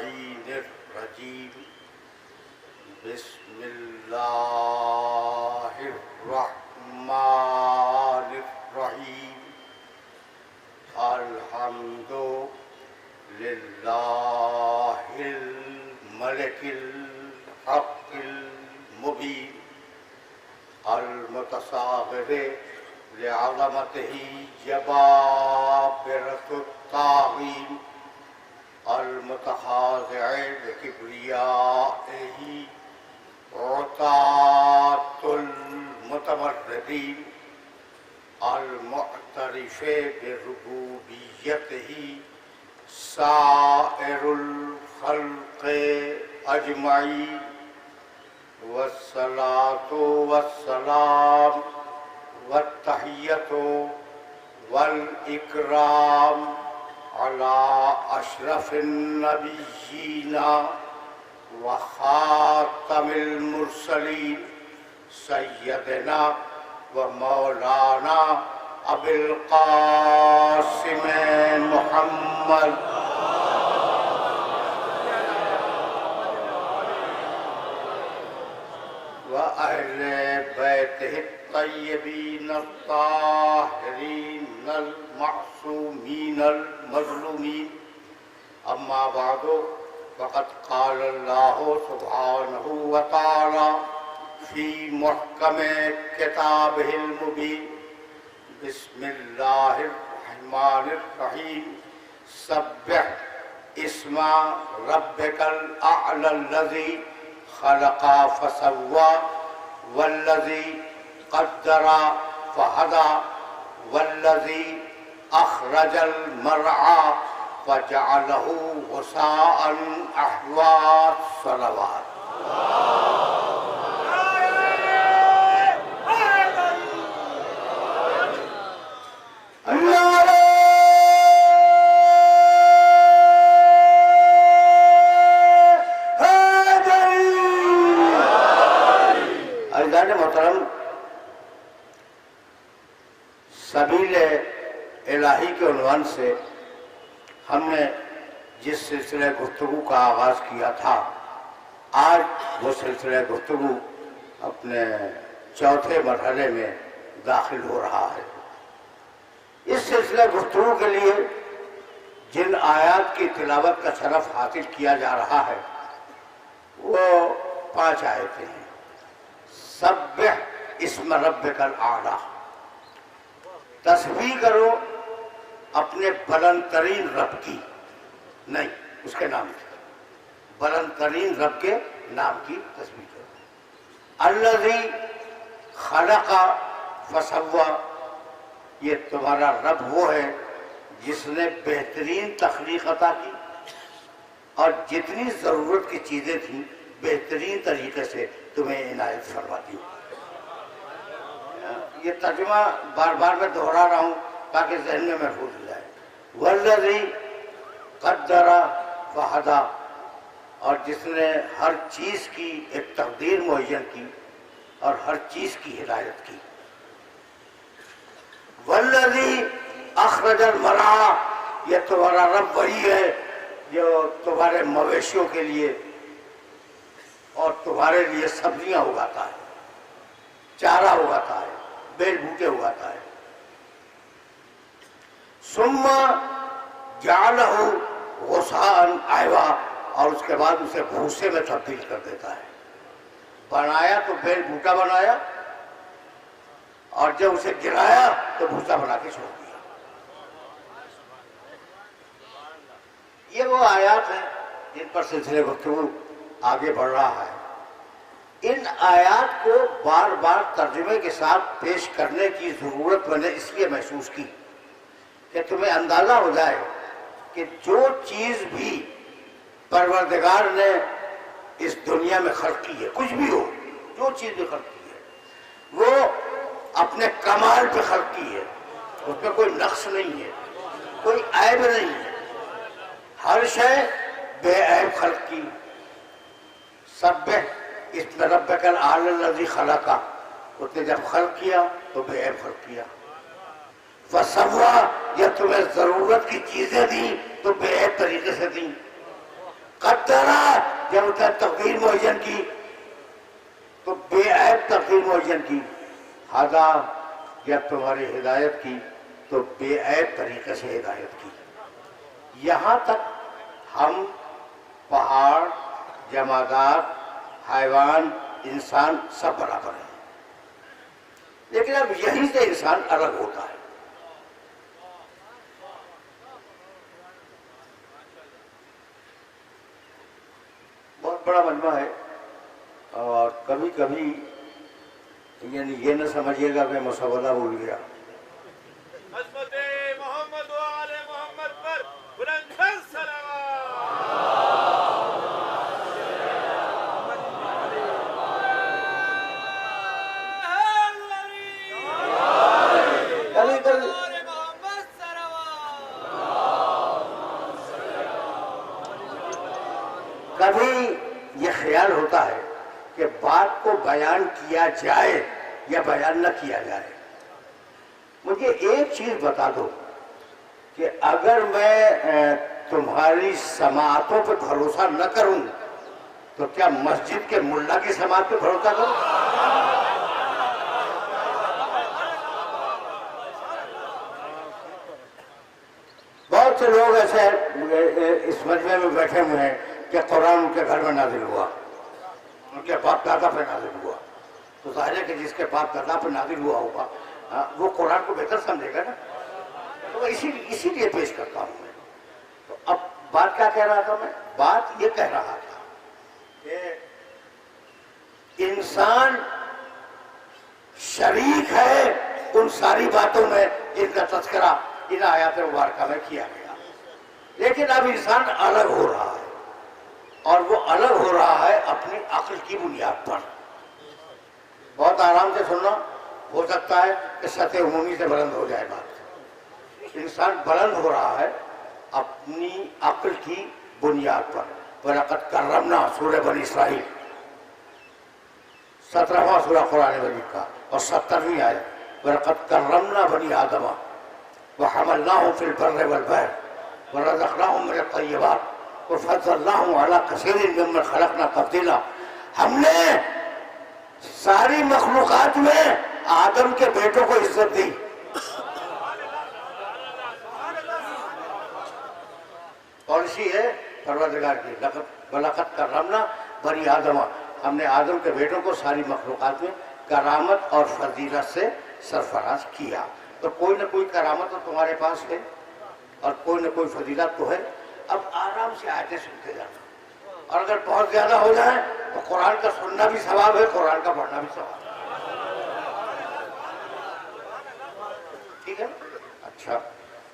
मिनश्शैतानिर्रजीम बिस्मिल्लाहिर्रहमानिर्रहीम अल्हम्दुलिल्लाहिल मलिकिल हक़्क़िल मुबीन अल मुतसाग़िर लिअज़मतिही जबाबिरतुत ताग़ीन अल मुतखाज़िअ लिकिब्रियाइही उतातुल मुतमर्रिदीन अल मुअतरिफ़ बिरुबूबियतिही साइरुल ख़ल्क़ि अजमईन वस्सलातु वस्सलाम वत्तहिय्यतु वल इकराम अला अशरफिन नबिय्यीना व खातमिल मुरसलीन सय्यदना व मौलाना अबिल क़ासिम मुहम्मद व अहले बैतिहि तय्यबीन ताहिरीन अल मासूमीन अल मज़लूमीन अम्मा बादो फ़क़द क़ाल अल्लाहु सुब्हानहु व तआला फ़ी मुहकमे किताबिहिल मुबीन बिस्मिल्लाहिर रहमानिर रहीम सब्बिह इस्मा रब्बिकल अअलल्लज़ी खलक़ा फसव्वा वल्लज़ी क़द्दरा फ़हदा वल्लज़ी अख़रजल मरआ फ़जअलहु गुसाअन अहवा सलवात। मोहतरम, सबीले इलाही के उन्वान से हमने जिस सिलसिले गुफ्तगू का आगाज किया था, आज वो सिलसिले गुफ्तगू अपने चौथे मरहले में दाखिल हो रहा है। इस सिलसिले गुफ्तगू के लिए जिन आयात की तिलावत का शरफ हासिल किया जा रहा है वो 5 आयतें हैं। सब्बिह इस्म रब्बिकल आला, तस्बीह करो अपने बुलंद तरीन रब की, नहीं उसके नाम की, बुलंद तरीन रब के नाम की तस्बीह करो। अल्लज़ी खलक़ा फसव्वा, ये तुम्हारा रब वो है जिसने बेहतरीन तख्लीक अता की और जितनी ज़रूरत की चीज़ें थी बेहतरीन तरीके से तुम्हें इनायत फरमा दी। ये तर्जुमा बार बार मैं दोहरा रहा हूँ ताकि जहन में महफूज हो जाए। वल्लज़ी क़द्दरा फ़हदा, और जिसने हर चीज़ की एक तकदीर मुअय्यन की और हर चीज़ की हिदायत की। वल्लज़ी अख़रजल मरआ, ये तुम्हारा रब वही है जो तुम्हारे मवेशियों के लिए और तुम्हारे लिए सब्जियां उगाता है, चारा उगाता है, बेल बूटे उगाता है। सुम्मा जालहु गुसाअन अहवा, और उसके बाद उसे भूसे में तब्दील कर देता है। बनाया तो बेल बूटा बनाया और जब उसे गिराया तो भूसा बना के छोड़ दिया। ये वो आयात हैं जिन पर सिलसिले गुफ्तगू आगे बढ़ रहा है। इन आयात को बार बार तर्जुमे के साथ पेश करने की ज़रूरत मैंने इसलिए महसूस की कि तुम्हें अंदाज़ा हो जाए कि जो चीज़ भी परवरदिगार ने इस दुनिया में खल्क़ की है, कुछ भी हो, जो चीज़ भी खल्क़ की है वो अपने कमाल पे खल्क़ की है, उसमें कोई नक्स नहीं है, कोई ऐब नहीं है, हर शय बेऐब खल्क़ की। सब्बिह इस्म रब्बिकल आला लज़ी खलक़ा, उसने जब खल्क़ किया तो बेऐब खल्क़ किया। फसव्वा, या तुम्हें जरूरत की चीजें दी तो बेऐब तरीके से दी। कद्दरा जब उसने तकदीर मुअय्यन की तो बेऐब तकदीर मुअय्यन की, हादा जब तुम्हारी हिदायत की तो बेऐब तरीके से हिदायत की। यहां तक हम पहाड़, जमादार, हैवान, इंसान सब बराबर हैं, लेकिन अब यहीं से इंसान अलग होता है। बहुत बड़ा मजमा है और कभी कभी यानी ये न समझिएगा कि मुसव्वदा भूल गया। मोहम्मद वाले मोहम्मद पर बुलंद सलावत। कभी ये ख्याल होता है कि बात को बयान किया जाए या बयान न किया जाए। मुझे एक चीज बता दो कि अगर मैं तुम्हारी समाअतों पर भरोसा न करूं तो क्या मस्जिद के मुल्ला की समाअत पे भरोसा करूं? बहुत से लोग ऐसे इस मजमे में बैठे हुए हैं कि कुरान उनके घर में नाजिल हुआ, उनके बाप दादा पे नाजिल हुआ, तो जाहिर है कि जिसके बाप दादा पे नाजिल हुआ होगा वो कुरान को बेहतर समझेगा ना। तो इसीलिए पेश करता हूं मैं। तो अब बात क्या कह रहा था मैं? बात ये कह रहा था कि इंसान शरीक है उन सारी बातों में जिनका तज़किरा इन आयात मुबारका में किया गया, लेकिन अब इंसान अलग हो रहा है और वो अलग हो रहा है अपनी अक्ल की बुनियाद पर। बहुत आराम से सुनना, हो सकता है कि सतह उमूमी से बुलंद हो जाए बात। इंसान बुलंद हो रहा है अपनी अक्ल की बुनियाद पर। वलक़द कर्रमना सूरह बनी इसराइल 17वां सूरह कुरान मजीद का और 70वीं आयत, वलक़द कर्रमना बनी आदमा व हमलनाहुम फिल बर्रि वल बहर व रज़क़नाहुम मिनत तय्यबात व फ़ज़्ज़लनाहुम अला कसीरिन मिम्मन ख़लक़ना तफ़दीला। हमने सारी मखलूक़ात में आदम के बेटों को इज्जत दी। पॉलिसी है परवरदिगार की, वलक़द कर्रमना बनी आदमा, हमने आदम के बेटों को सारी मखलूक़ात में करामत और फजीलत से सरफराज किया। तो कोई ना कोई करामत तो तुम्हारे पास है और कोई ना कोई फजीलत तो है। अब आराम से आयतें सुनते जाना, और अगर बहुत ज्यादा हो जाए तो कुरान का सुनना भी सवाब है, कुरान का पढ़ना भी सवाब है। ठीक है? अच्छा,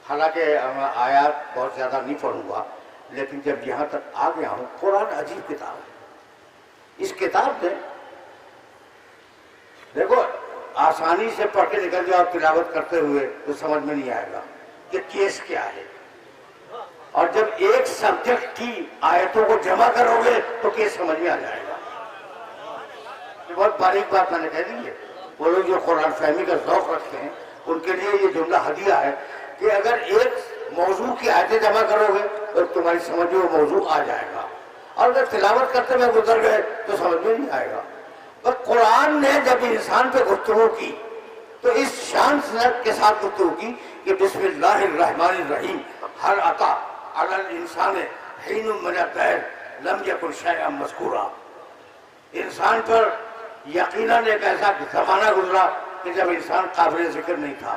हालांकि मैं आयात बहुत ज्यादा नहीं पढ़ूंगा, लेकिन जब यहाँ तक आ गया हूँ, कुरान अजीब किताब है। इस किताब में देखो आसानी से पढ़ के निकल जाओ तिलावत करते हुए तो समझ में नहीं आएगा कि केस क्या है, और जब एक सब्जेक्ट की आयतों को जमा करोगे तो केस समझ में आ जाएगा। ये बहुत बारीक बात मैंने कह दी है। वो लोग जो कुरान फहमी का शौक रखते हैं उनके लिए ये जुमला हदिया है कि अगर एक मौजू की आयतें जमा करोगे तो तुम्हारी समझ में वो मौजू आ जाएगा, और अगर तिलावत करते हुए गुजर गए तो समझ में नहीं आएगा। पर कुरान ने जब इंसान पे गुफ्तगू की तो इस शान के साथ गुफ्तगू की कि बिस्मिल्लाहिर्रहमानिर्रहीम हर अता अलल इंसान हिन्नुम मिन अद-दहर लम यकुन शैअन मज़कूरा। इंसान पर यकीनन एक ऐसा जमाना गुजरा कि जब इंसान काबिल जिक्र नहीं था।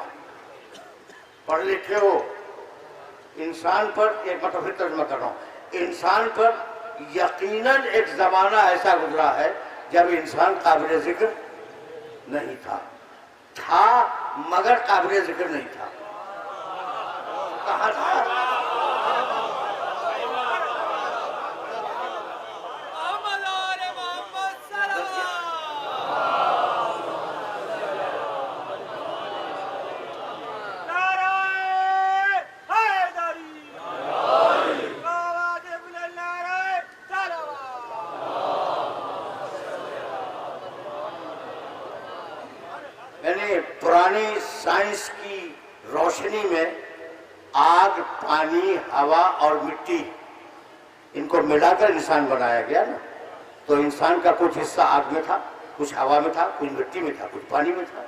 पढ़ लिखे हो, इंसान पर एक मतलब फिर तर्जुमा कर रहा हूं, इंसान पर यकीनन एक जमाना ऐसा गुजरा है जब इंसान काबिल जिक्र नहीं था मगर काबिल जिक्र नहीं था। कहाँ था? पुरानी साइंस की रोशनी में आग, पानी, हवा और मिट्टी इनको मिलाकर इंसान बनाया गया ना। तो इंसान का कुछ हिस्सा आग में था, कुछ हवा में था, कुछ मिट्टी में था, कुछ पानी में था।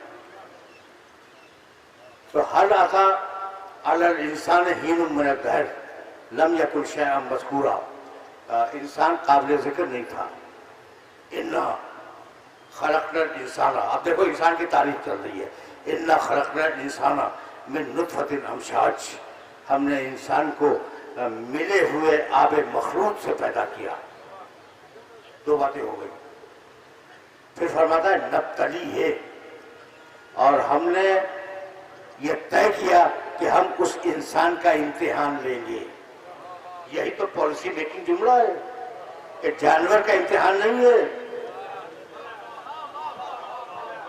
तो हल आता अलल इंसान हीन मिन दहर लम यकुन शैअन मज़कूरा, इंसान काबिल जिक्र नहीं था। इन्ना खलक़नल इंसाना, अब देखो इंसान की तारीफ चल रही है। इन्ना खलक़नल इंसाना मिन नुत्फ़तिन अमशाज, हमने इंसान को मिले हुए आब मखलूक से पैदा किया। दो बातें हो गई। फिर फरमाता है नब्तली है, और हमने ये तय किया कि हम उस इंसान का इम्तिहान लेंगे। यही तो पॉलिसी मेकिंग जुमला है कि जानवर का इम्तिहान नहीं है,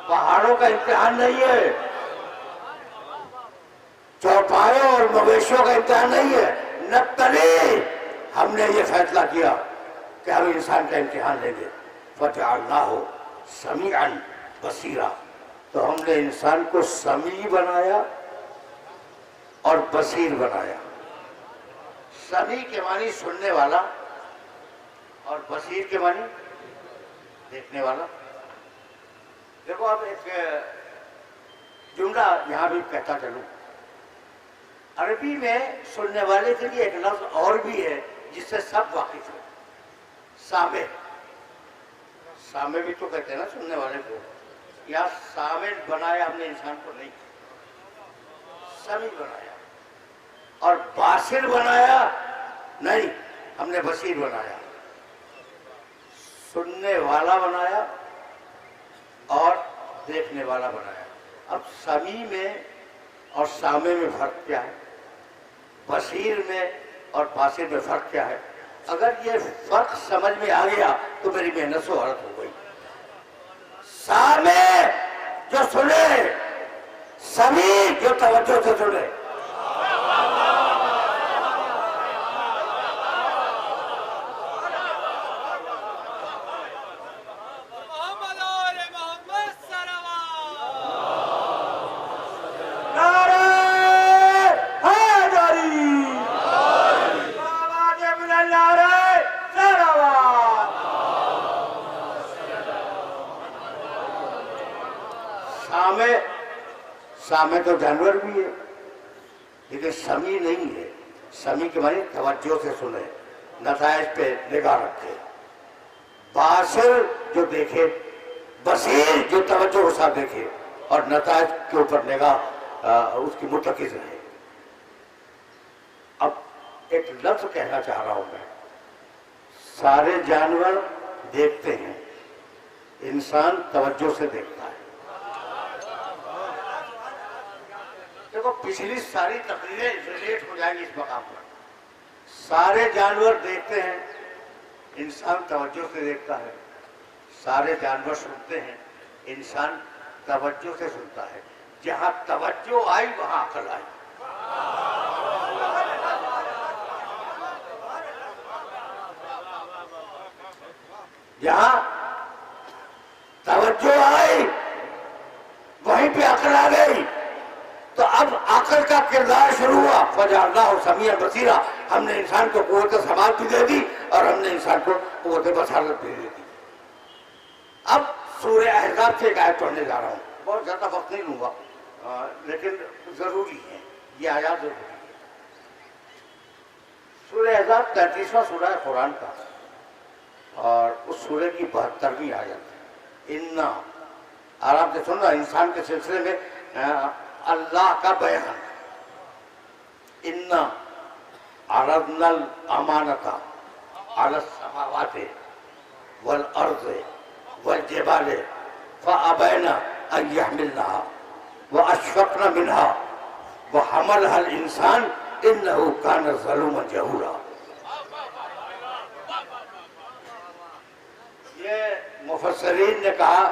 पहाड़ों का इम्तिहान नहीं है, चौपायों और मवेशियों का इम्तिहान नहीं है। नब्तली, हमने ये फैसला किया कि हम इंसान का इम्तिहान लेंगे। फजअलनाहु समीअन बसीरा, तो हमने इंसान को समी बनाया और बसीर बनाया। समी के मानी सुनने वाला और बसीर के मानी देखने वाला। देखो अब एक जुमला यहां भी कहता चलूं, अरबी में सुनने वाले के लिए एक लफ्ज और भी है जिससे सब वाकिफ है, सामे। सामे भी तो कहते हैं ना सुनने वाले को। या सामे बनाया हमने इंसान को नहीं, समी बनाया। और बासिर बनाया नहीं, हमने बसीर बनाया। सुनने वाला बनाया और देखने वाला बनाया। अब समी में और सामे में फर्क क्या है, बसीर में और बासिर में फर्क क्या है? अगर ये फर्क समझ में आ गया तो मेरी मेहनत से औरत हो गई। सामे जो सुने, समी जो तवज्जो से सुने। सामे तो जानवर भी है, लेकिन समी नहीं है। समी के मानी तवज्जो से सुने, नतायज पे निगाह रखे। बासिर जो देखे, बसीर जो तवज्जो के साथ देखे और नतायज के ऊपर निगाह उसकी मुतकिज रहे। अब एक लफ्ज कहना चाह रहा हूं मैं, सारे जानवर देखते हैं, इंसान तवज्जो से देखता है। देखो पिछली सारी तकरीरें रिलेट हो जाएंगी इस मकाम पर। सारे जानवर देखते हैं, इंसान तवज्जो से देखता है। सारे जानवर सुनते हैं, इंसान तवज्जो से सुनता है। जहां तवज्जो आई वहां अकल आई। जहां तवज्जो आई वहीं पे अकल आ गई। तो अब अकल का किरदार शुरू हुआ। फजअलनाहु समीअन बसीरा, हमने इंसान को कुव्वत समाअत भी दे दी और हमने इंसान को कुव्वत बसारत भी दे दी। अब सूरह अहज़ाब से एक आयत पढ़ने जा रहा हूँ, बहुत ज्यादा वक्त नहीं लूंगा, लेकिन जरूरी है, ये आयत जरूरी है। सूरह अहज़ाब 33वां सूरह है कुरान का, और उस सूरह की 72वीं आयत। इन्ना, आराम से सुनना, इंसान के सिलसिले में अल्लाह का बयान। इन्ना अरदनल अमानता अलस समावाति वल अर्ज़ वल जिबाल फअबैना अन यहमिलनहा व अशफक़ना मिनहा व हमलहल इंसान इन्नहु कान ज़लूमन जहूला। ये मुफस्सिरीन ने कहा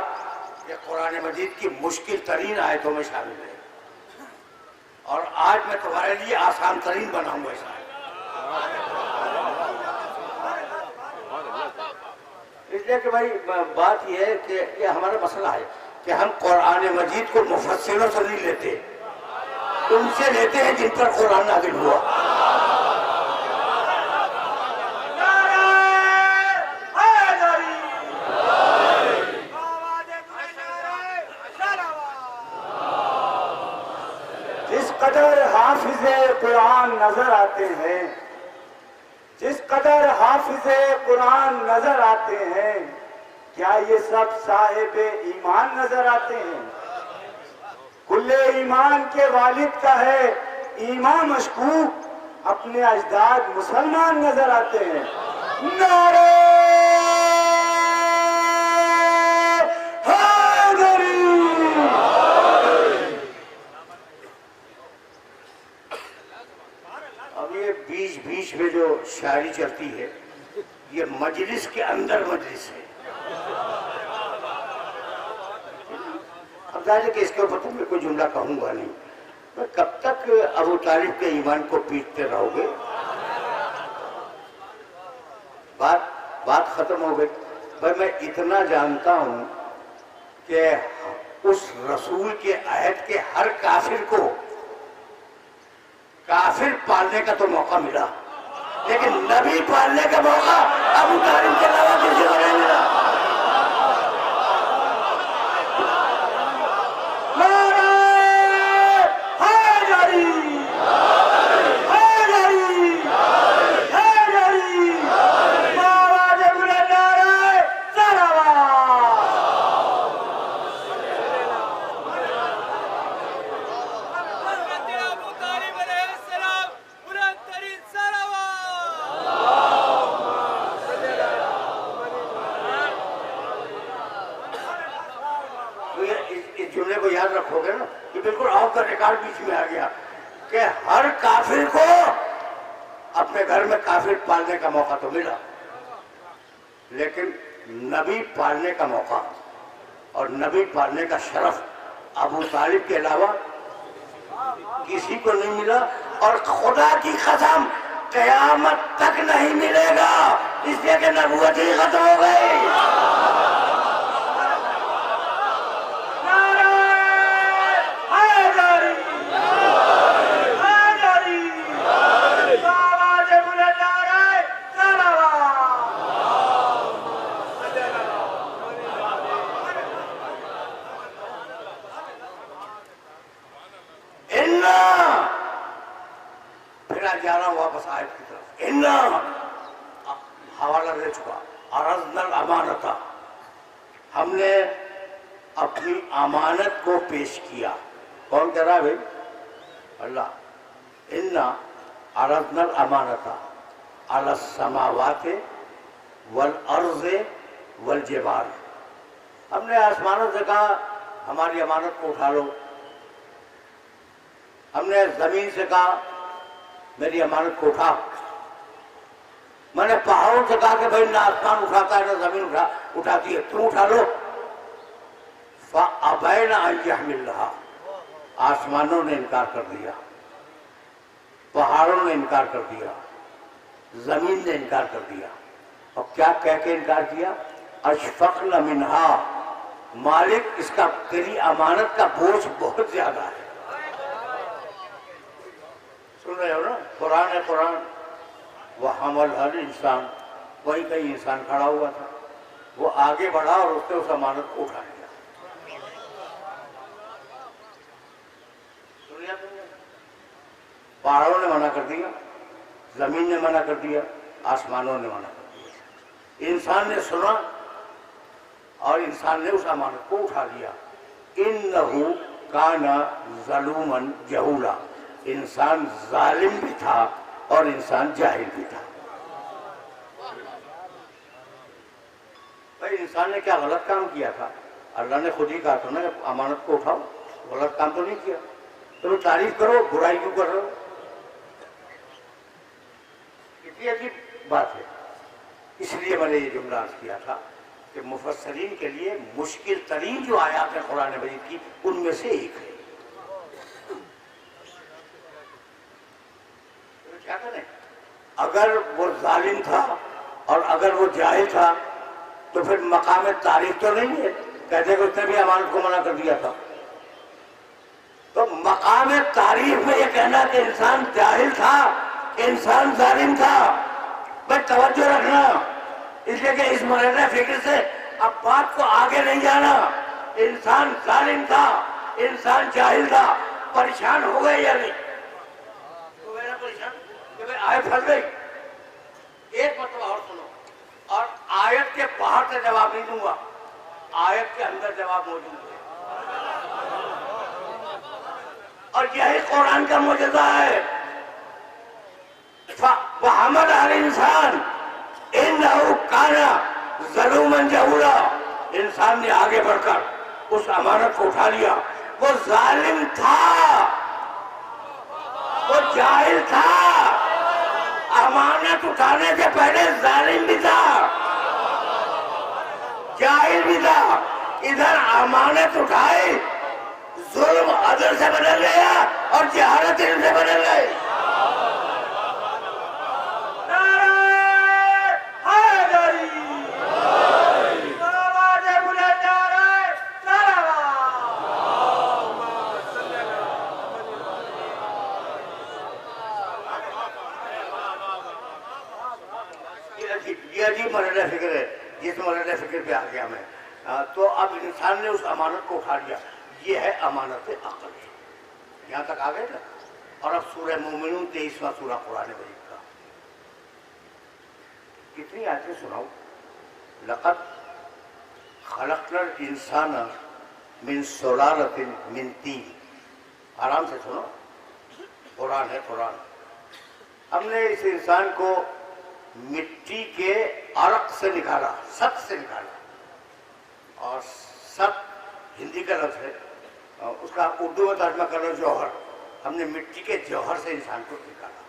कि कुरान मजीद की मुश्किल तरीन आयतों में शामिल है, और आज मैं तुम्हारे लिए आसान तरीन बनाऊंगा इस आयत। इसलिए कि भाई बात यह है कि ये हमारा मसला है कि हम कुरान मजीद को मुफस्सिरों से नहीं लेते, उनसे लेते हैं जिन पर कुरान नाज़िल हुआ। कुरान नजर आते हैं, जिस कदर हाफिजे कुरान नजर आते हैं, क्या ये सब साहिबे ईमान नजर आते हैं? कुल्ले ईमान के वालिद का है ईमान मशकूक, अपने अजदाद मुसलमान नजर आते हैं। नारे हैदरी। अब ये बीच बीच में जो शायरी चलती है, ये मजलिस के अंदर मजलिस है। अब जाहिर कि इसके ऊपर तो मैं कोई जुमला कहूंगा नहीं, तो कब तक अबू तालिब के ईमान को पीटते रहोगे? बात खत्म हो गई। पर मैं इतना जानता हूं कि उस रसूल के अहद के हर काफिर को काफिर पालने का तो मौका मिला, लेकिन नबी पालने का मौका अबू तालिब के अलावा किसी को नहीं मिला। जुमले को याद रखोगे ना, कि बिल्कुल ऑफ द रिकॉर्ड बीच में आ गया कि हर काफिर को अपने घर में काफिर पालने का मौका तो मिला, लेकिन नबी पालने का मौका और नबी पालने का शरफ अबू तालिब के अलावा किसी को नहीं मिला। और खुदा की कसम कयामत तक नहीं मिलेगा, इसलिए कि नबूवत ही खत्म हो गई। जा रहा हूं वापस आयत की तरफ। इन्ना हवाला दे चुका, अरज़नल अमानता, हमने अपनी अमानत को पेश किया। कौन कह रहा है भाई? अल्लाह। इन्ना अरज़नल अमानता अला समावाते वल अर्ज़े वल जिबाल, हमने आसमानों से कहा हमारी अमानत को उठा लो। हमने जमीन से कहा मेरी अमानत को उठा। मैंने पहाड़ों से कहा कि भाई ना आसमान उठाता है ना जमीन उठाती है, तुम उठा लो। फ़अबैना अन यहमिलहा, आसमानों ने इनकार कर दिया, पहाड़ों ने इनकार कर दिया, जमीन ने इनकार कर दिया। और क्या कह के इनकार किया? अशफ़क़न मिन्हा, मालिक इसका तेरी अमानत का बोझ बहुत ज्यादा है। सुन रहे हो ना? कुरान है कुरान। वह हमल हर इंसान, वही कहीं इंसान खड़ा हुआ था, वो आगे बढ़ा और उसने उस अमानत को उठा लिया। सुनिए, पहाड़ों ने मना कर दिया, जमीन ने मना कर दिया, आसमानों ने मना कर दिया। इंसान ने सुना और इंसान ने उस अमानत को उठा लिया। इन्नहु काना ज़लूमन जहूला, इंसान जालिम भी था और इंसान जाहिल भी था। भाई इंसान ने क्या गलत काम किया था? अल्लाह ने खुद ही कहा था ना कि अमानत को उठाओ, गलत काम तो नहीं किया। तो तारीफ करो, बुराई क्यों कर रहे हो? कितनी अजीब बात है। इसलिए मैंने ये जुमला अर्ज किया था कि मुफस्सरीन के लिए मुश्किल तरीन जो आयात है कुरान मजीद की, उनमें से एक है। क्या करें? अगर वो जालिम था और अगर वो जाहिल था तो फिर मकाम तारीफ तो नहीं है, कहते कि उसने भी अमानत को मना कर दिया था। तो मकाम तारीफ में ये कहना कि इंसान जाहिल था, इंसान जालिम था, भाई तवज्जो रखना। इसलिए कि इस मरहले फिक्र से अब बात को आगे नहीं जाना। इंसान जालिम था, इंसान जाहिल था, परेशान हो गए या नहीं? तो मेरा परेशान गई, आयत फंस गई। एक मतलब और सुनो, और आयत के बाहर से जवाब नहीं दूंगा, आयत के अंदर जवाब मौजूद है। और यही कुरान का मौजूदा है। वहमद अल इंसान इन्नहु काना ज़लूमन जहूला। इंसान ने आगे बढ़कर उस अमानत को उठा लिया। वो जालिम था, वो जाहिल था, अमानत उठाने से पहले जालिम भी था, जाहिल भी था। इधर अमानत उठाई, जुल्म अदल से बदल गया और जहालत इल्म से बदल गई। ये अजीब मरना फिक्र है, जिस मरना फिक्र पे आ गया मैं। तो अब इंसान ने उस अमानत को उठा लिया, ये है अमानत अक़ल। यहाँ तक आ गए ना। और अब सूरह मोमिनून 23वां सूरा कुरान मजीद का, कितनी आयतें सुनाऊं। लक़द खलक़नल इंसान मिन सुलालतिन मिन तीन। आराम से सुनो, कुरान है कुरान। हमने इस इंसान को मिट्टी के अरक से निकाला, सत से निकाला। और सत हिंदी का लफ्ज़ है, उसका उर्दू में तर्जमा कर लो जौहर। हमने मिट्टी के जौहर से इंसान को निकाला।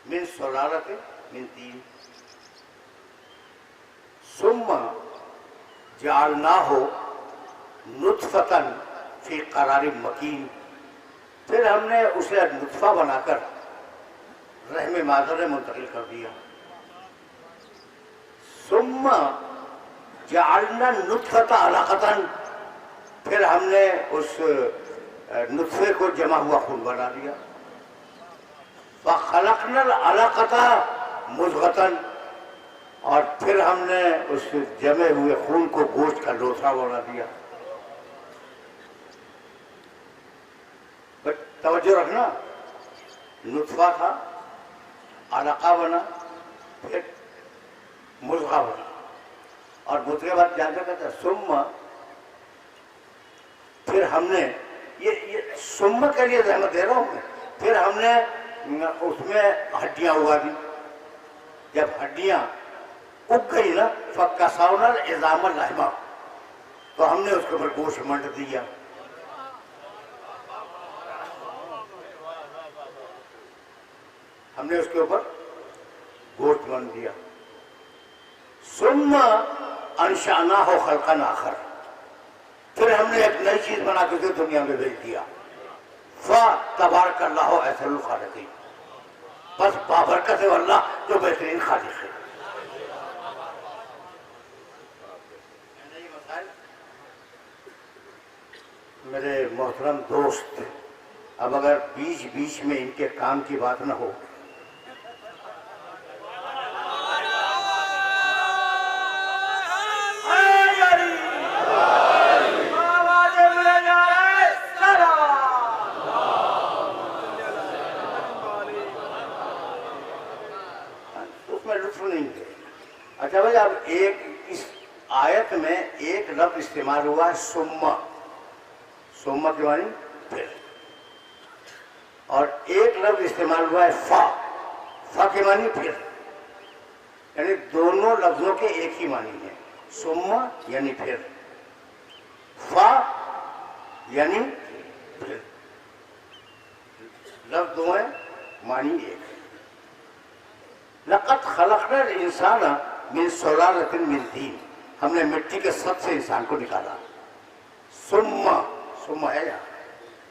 मिन सुलालतिन मिन तीन सुम्मा जअलनाहु नुत्फ़तन फी क़रारिन मकीन। फिर हमने उसे नुत्फ़ा बनाकर रहमे मादर में मुंतकिल कर दिया। सुम्मा जअलना नुत्फ़ता अलक़तन। फिर हमने उस नुत्फ़े को जमा हुआ खून बना दिया। फ़ख़लक़नल अलक़ता मुज़ग़तन। और फिर हमने उस जमे हुए खून को गोश्त का लोथड़ा बना दिया। बट तवज्जो रखना, नुत्फ़ा था, अलक़ा बना, फिर मुज़ग़ा बना, और मुज़ग़े बाद जानते कहते सुम्मा। फिर हमने ये सुम्मा के लिए रहमत दे रहा हूँ मैं। फिर हमने उसमें हड्डियां उगा दी। जब हड्डियां उग गई ना, फ़कसौनल इज़ाम लहमा, तो हमने उसके ऊपर गोश्त मंड दिया। हमने उसके ऊपर गोश्त मंड दिया। सुम्मा अंशानाहु खल्क़न आखर। फिर हमने एक नई चीज बना के दुनिया में भेज दिया। फ़तबारकल्लाहु अहसनुल खालिक़ीन। बस बाबरकत है अल्लाह जो बेहतरीन खालिक़ है। मेरे मोहतरम दोस्त, अब अगर बीच बीच में इनके काम की बात न हो, उसमें लुत्फ नहीं है। अच्छा भाई, अब एक इस आयत में एक लफ्ज़ इस्तेमाल हुआ है सुम्मा। सुम्मा के मानी फिर। और एक लफ्ज़ इस्तेमाल हुआ है फा। फा के मानी फिर। यानी दोनों लफ्जों के एक ही मानी है। सुम्मा यानी फिर, फा यानी फिर। लफ्ज दो है, मानी एक। लक़द खलक़नल इंसाना मिन सुलालतिन मिन तीन। हमने मिट्टी के सत से इंसान को निकाला। सुम्मा, सुम्मा है यहाँ,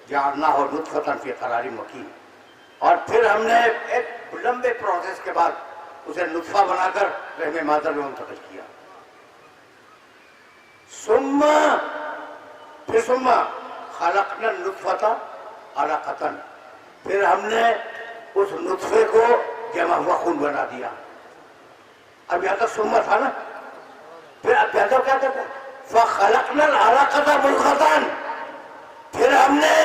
जअलनाहु नुत्फ़तन फी क़रारिन मकीन। और फिर हमने एक लंबे प्रोसेस के बाद उसे नुत्फ़ा बनाकर रहमे मादर में मुंतकिल किया। सुम्मा, फिर सुम्मा खलक़नल नुत्फ़ता अलक़तन। फिर हमने उस नुत्फ़े को जमा हुआ खून बना दिया। अब यहाँ तक सुम्मा था ना। फिर अब यहाँ क्या कहते हैं, फ़ख़लक़नल अलक़ता मुज़ग़तन। फिर हमने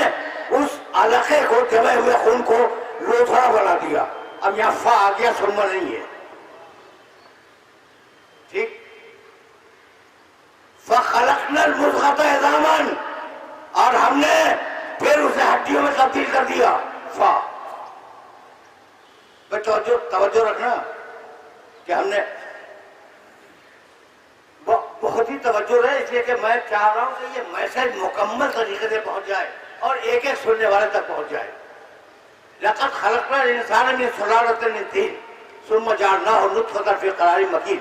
उस अलक़े को, जमे हुए खून को लोथड़ा बना दिया। अब यहाँ फा आ गया, सुम्मा नहीं है। ठीक, फखलकनल मुज़ग़त इज़ामन, और हमने फिर उसे हड्डियों में तब्दील कर दिया। फा तवज्जो रखना कि हमने बहुत ही तवज्जो रहे, इसलिए कि मैं चाह रहा हूं कि ये मैसेज मुकम्मल तरीके से पहुंच जाए और एक एक सुनने वाले तक पहुंच जाए। लक़द खलक़नल इंसान मिन सुलालतिन मिन तीन सुम्मा जअलनाहु नुत्फ़तन फ़ी क़रारिन मकीन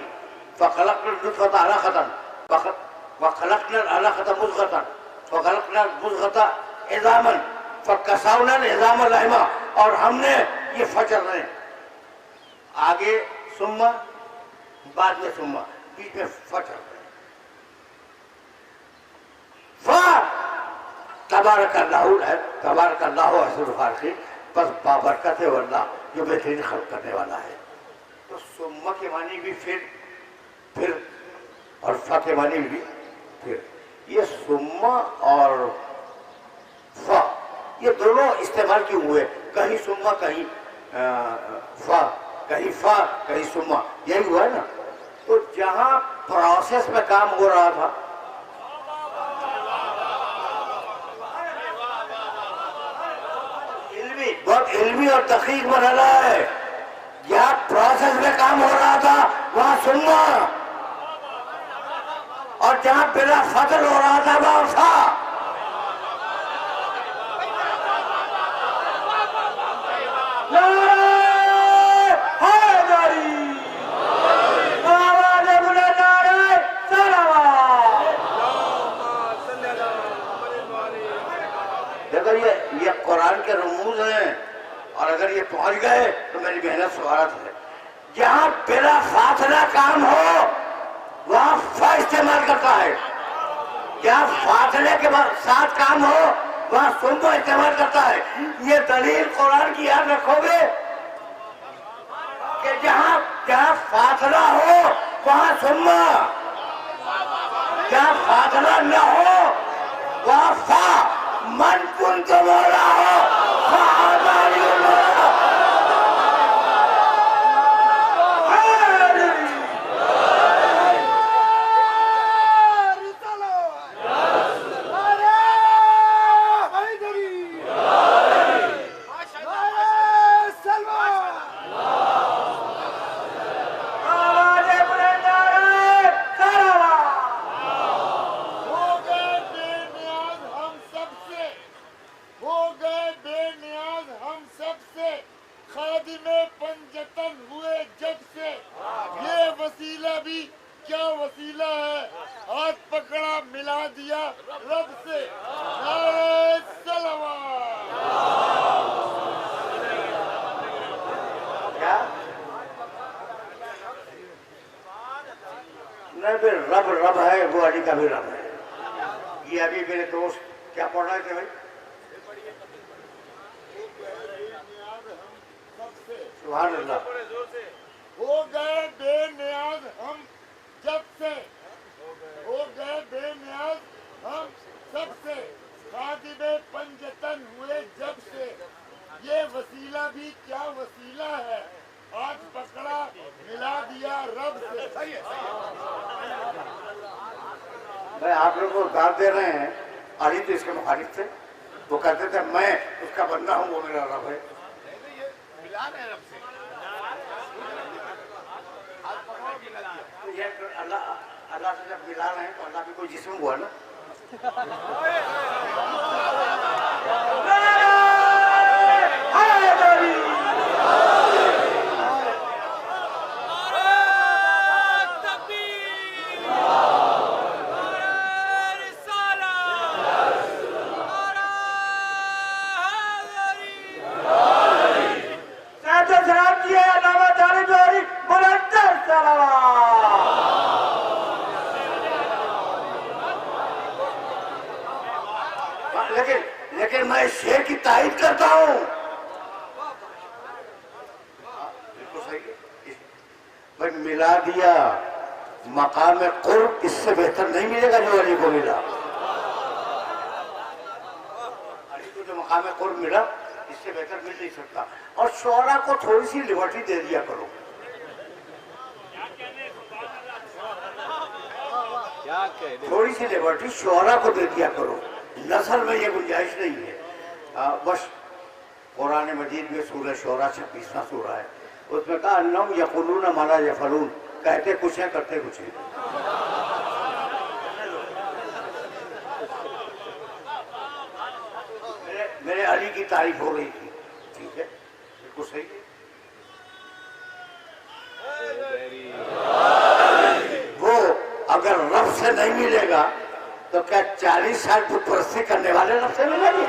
फ़ख़लक़नल नुत्फ़ता अलक़तन फ़ख़लक़नल अलक़ता मुज़ग़तन फ़ख़लक़नल मुज़ग़ता इज़ामन फ़कसवनल इज़ाम लहमा, और हमने ये फचर रहे आगे सुम्मा बाद में सुम्मा, बीच में फचर तबारकल्लाहु अहसनुल खालिकीन, बस बाबरकत है वल्लाह जो बेहतरीन खल्क करने वाला है। तो सुम्मा के मानी भी फिर और फा के मानी भी फिर। ये सुम्मा और फा ये दोनों इस्तेमाल क्यों हुए? कहीं सुम्मा कहीं फा, कहीं फा कहीं सुम्मा, यही हुआ है ना। तो जहां प्रोसेस में काम हो रहा था, बहुत इल्मी और दकीक मरहला है, जहां प्रोसेस में काम हो रहा था वहां सुम्मा, और जहां बिला फजल हो रहा था वहां फा। अगर ये कुरान के रमूज हैं और अगर ये पहुंच गए तो मेरी मेहनत स्वागत है। जहां बिला फासला काम हो वहां फा इस्तेमाल करता है, जहां फासले के साथ काम हो वहां सुम्मा इस्तेमाल करता है। ये दलील कुरान की याद रखोगे कि जहां फासला हो वहां सुम्मा, जहां फासला न हो वहां फा। मन कुन तो बोला हो रब है, वो अली का भी रब है। ये अभी मेरे दोस्त क्या पढ़ रहे थे भाई? सुभान अल्लाह। हो गए बेनियाज हम जब से, हो गए बेनियाज हम सबसे, खादिमे पंजतन हुए जब से, ये वसीला भी क्या वसीला है, आज पकड़ा मिला दिया रब से। भाई आप लोग को दाद दे रहे हैं, अली तो इसके मुखालिफ थे। वो कहते थे मैं उसका बंदा हूँ, वो मेरा रब है। तो ये अल्लाह से जब मिला रहे हैं तो अल्लाह भी कोई जिस्म हुआ ना। लेकिन मैं शेर की तारीफ करता हूं। बिल्कुल सही है भाई, मिला दिया मकाम कुर्ब, इससे बेहतर नहीं मिलेगा जो अली को मिला। अली को जो मकाम कुर्ब मिला इससे इससे बेहतर मिल नहीं सकता। और शोरा को थोड़ी सी लिबर्टी दे दिया करो। थोड़ी सी लिबर्टी शोरा को दे दिया करो। नस्ल में ये गुंजाइश नहीं है। बस कुरान मजीद में सूरह शोरा 26वां सूरा है, उसमें कहा अन्नहुम यक़ूलून मा ला यफ़अलून, कहते कुछ है करते कुछ है। मेरे अली की तारीफ हो रही थी, ठीक है, बिल्कुल सही है। वो अगर रब से नहीं मिलेगा तो क्या 40 साल बुत परस्ती करने वाले रब से मिलेंगे?